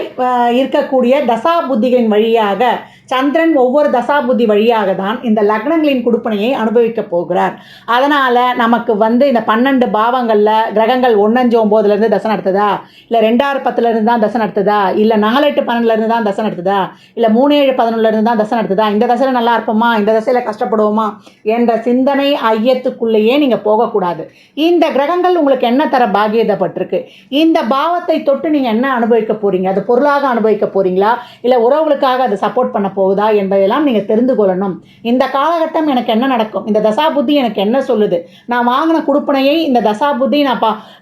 இருக்கக்கூடிய தசா புத்திகளின் வழியாக சந்திரன் ஒவ்வொரு தசாபுத்தி வழியாக தான் இந்த லக்னங்களின் குடுப்பனையை அனுபவிக்க போகிறார். அதனால் நமக்கு வந்து இந்த 12 பாவங்களில் கிரகங்கள் 1 5 9லேருந்து தசை நடத்துதா, இல்லை 2 6 10லேருந்து தான் தசை நடத்துதா, இல்லை 4 8 12லேருந்து தான் தசை நடத்துதா, இல்லை 3 7 11லேருந்து தான் தசை நடத்துதா, இந்த தசையில் நல்லா இருப்போமா இந்த தசையில் கஷ்டப்படுவோமா என்ற சிந்தனை ஐயத்துக்குள்ளேயே நீங்கள் போகக்கூடாது. இந்த கிரகங்கள் உங்களுக்கு என்ன தர பாக்கியம் பகிர்ந்தப்பட்டிருக்கு. இந்த பாவத்தை தொட்டு நீங்கள் என்ன அனுபவிக்க போகிறீங்க? அது பொருளாக அனுபவிக்க போகிறீங்களா, இல்லை உறவுகளுக்காக அது சப்போர்ட் பண்ண போகுதா என்பதெல்லாம் நீங்கள் தெரிந்து கொள்ளணும். இந்த காலகட்டம் எனக்கு என்ன நடக்கும், இந்த தசாபுத்தி எனக்கு என்ன சொல்லுது, நான் வாங்கின குடுப்பனையை இந்த தசாபுத்தி நான்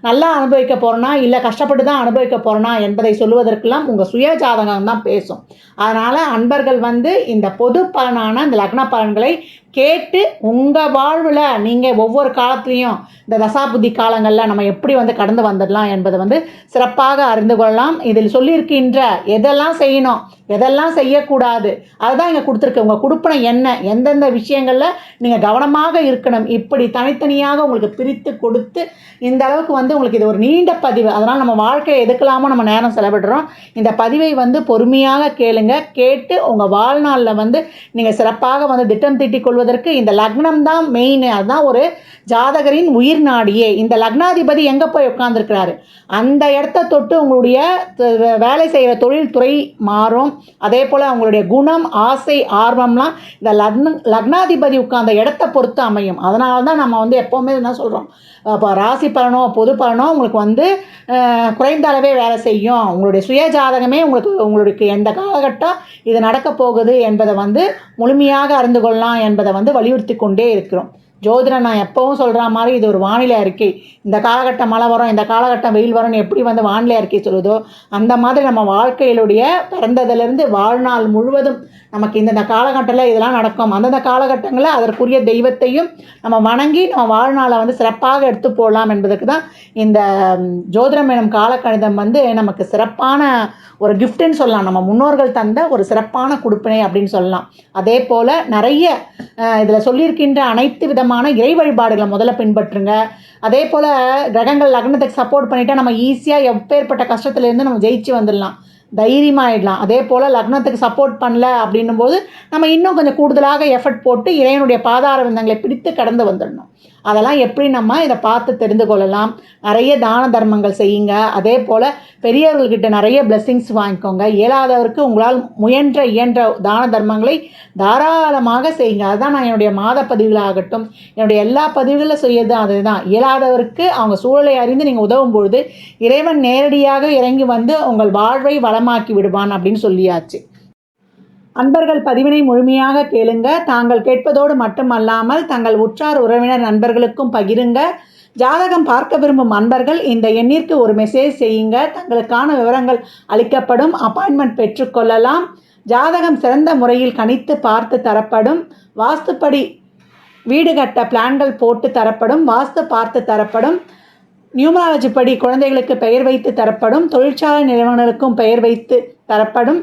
நல்லா அனுபவிக்க போகிறேன்னா இல்லை கஷ்டப்பட்டு தான் அனுபவிக்க போகிறேன்னா என்பதை சொல்லுவதற்கெல்லாம் உங்கள் சுய ஜாதகம் தான் பேசும். அதனால் அன்பர்கள் வந்து இந்த பொது பலனான இந்த லக்ன பலன்களை கேட்டு உங்கள் வாழ்வில் நீங்கள் ஒவ்வொரு காலத்துலேயும் இந்த தசாபுத்தி காலங்களில் நம்ம எப்படி வந்து கடந்து வந்துடலாம் என்பதை வந்து சிறப்பாக அறிந்து கொள்ளலாம். இதில் சொல்லியிருக்கின்ற எதெல்லாம் செய்யணும், எதெல்லாம் செய்யக்கூடாது, அதுதான் இங்கே கொடுத்துருக்கு. உங்கள் கொடுப்பனை என்ன, எந்தெந்த விஷயங்களில் நீங்கள் கவனமாக இருக்கணும், இப்படி தனித்தனியாக உங்களுக்கு பிரித்து கொடுத்து இந்த அளவுக்கு வந்து உங்களுக்கு இது ஒரு நீண்ட பதிவு. அதனால் நம்ம வாழ்க்கையை எதுக்கலாமோ நம்ம நேரம் செலவிடுறோம். இந்த பதிவை வந்து பொறுமையாக கேளுங்க. கேட்டு உங்கள் வாழ்நாளில் வந்து நீங்கள் சிறப்பாக வந்து திட்டம் தீட்டிக் கொள்வதற்கு இந்த லக்னம் தான் மெயின். அதுதான் ஒரு ஜாதகரின் உயிர் நாடியே. இந்த லக்னாதிபதி எங்கே போய் உட்கார்ந்துருக்கிறாரு, அந்த இடத்த தொட்டு உங்களுடைய வேலை செய்கிற தொழில் துறை மாறும். அதே போல் அவங்களுடைய குணம், ஆசை, ஆர்வம்லாம் இந்த லக்னாதிபதி உட்கார்ந்த இடத்த பொறுத்து அமையும். அதனால தான் நம்ம வந்து எப்போவுமே என்ன சொல்கிறோம், இப்போ ராசி பலனோ பொது பலனோ உங்களுக்கு வந்து குறைந்த அளவே வேலை செய்யும். உங்களுடைய சுய ஜாதகமே உங்களுக்கு எந்த காலகட்டம் இது நடக்க போகுது என்பதை வந்து முழுமையாக அறிந்து கொள்ளலாம் என்பதை வந்து வலியுறுத்தி கொண்டே இருக்கிறோம். ஜோதிடம் நான் எப்பவும் சொல்கிற மாதிரி இது ஒரு வானிலை அறிக்கை. இந்த காலகட்டம் மழை வரும், இந்த காலகட்டம் வெயில் வரும்னு எப்படி வந்து வானிலை அறிக்கை சொல்லுதோ அந்த மாதிரி நம்ம வாழ்க்கையிலுடைய பிறந்ததிலிருந்து வாழ்நாள் முழுவதும் நமக்கு இந்த காலகட்டத்தில் இதெல்லாம் நடக்கும். அந்தந்த காலகட்டங்களில் அதற்குரிய தெய்வத்தையும் நம்ம வணங்கி நம்ம வாழ்நாளை வந்து சிறப்பாக எடுத்து போடலாம் என்பதற்கு தான் இந்த ஜோதிடம் எனும் காலக்கணிதம் வந்து நமக்கு சிறப்பான ஒரு கிஃப்ட்டுன்னு சொல்லலாம். நம்ம முன்னோர்கள் தந்த ஒரு சிறப்பான கொடுப்பினை அப்படின்னு சொல்லலாம். அதே போல் நிறைய இதில் சொல்லியிருக்கின்ற அனைத்து விதமான இறை வழிபாடுகளை முதல்ல பின்பற்றுங்க. அதே போல் கிரகங்கள் லக்னத்துக்கு சப்போர்ட் பண்ணிட்டா நம்ம ஈஸியாக எப்பேற்பட்ட கஷ்டத்துலேருந்து நம்ம ஜெயிச்சு வந்துடலாம், தைரியமாகிடலாம். அதே போல் லக்னத்துக்கு சப்போர்ட் பண்ணல அப்படின்னும் போது நம்ம இன்னும் கொஞ்சம் கூடுதலாக எஃபர்ட் போட்டு இறைவனுடைய பாதார விந்தங்களை பிடித்து கடந்து வந்துடணும். அதெல்லாம் எப்படி நம்ம இதை பார்த்து தெரிந்து கொள்ளலாம். நிறைய தான தர்மங்கள் செய்யுங்க. அதே போல் பெரியவர்கள்கிட்ட நிறைய பிளெஸ்ஸிங்ஸ் வாங்கிக்கோங்க. இயலாதவருக்கு உங்களால் இயன்ற தான தர்மங்களை தாராளமாக செய்யுங்க. அதுதான் நான் என்னுடைய மாத பதிவுகளாகட்டும் என்னுடைய எல்லா பதிவுகளில் செய்யறது அதுதான். இயலாதவருக்கு அவங்க சூழலை அறிந்து நீங்கள் உதவும் பொழுது இறைவன் நேரடியாக இறங்கி வந்து உங்கள் வாழ்வை வளமாக்கி விடுவான் அப்படின்னு சொல்லியாச்சு. அன்பர்கள் பதிவினை முழுமையாக கேளுங்க. தாங்கள் கேட்பதோடு மட்டுமல்லாமல் தங்கள் உற்றார் உறவினர் நண்பர்களுக்கும் பகிருங்க. ஜாதகம் பார்க்க விரும்பும் அன்பர்கள் இந்த எண்ணிற்கு ஒரு மெசேஜ் செய்யுங்க. தங்களுக்கான விவரங்கள் அளிக்கப்படும். அப்பாயின்மெண்ட் பெற்றுக்கொள்ளலாம். ஜாதகம் சிறந்த முறையில் கணித்து பார்த்து தரப்படும். வாஸ்துப்படி வீடு கட்ட பிளான்கள் போட்டு தரப்படும். வாஸ்து பார்த்து தரப்படும். நியூமராலஜி படி குழந்தைகளுக்கு பெயர் வைத்து தரப்படும். தொழிற்சாலை நிறுவனங்களுக்கும் பெயர் வைத்து தரப்படும்.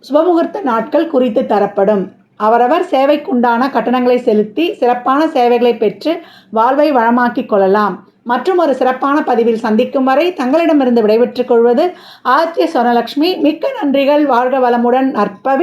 சுபமுகூர்த்த நாட்கள் குறித்து தரப்படும். அவரவர் சேவைக்குண்டான கட்டணங்களை செலுத்தி சிறப்பான சேவைகளை பெற்று வாழ்வை வளமாக்கிக் கொள்ளலாம். மற்றும் ஒரு சிறப்பான பதிவில் சந்திக்கும் வரை தங்களிடமிருந்து விடைபெற்றுக் கொள்வது ஆதித்ய சொர்ணலக்ஷ்மி. மிக்க நன்றிகள். வாழ்க வளமுடன். நற்பவி.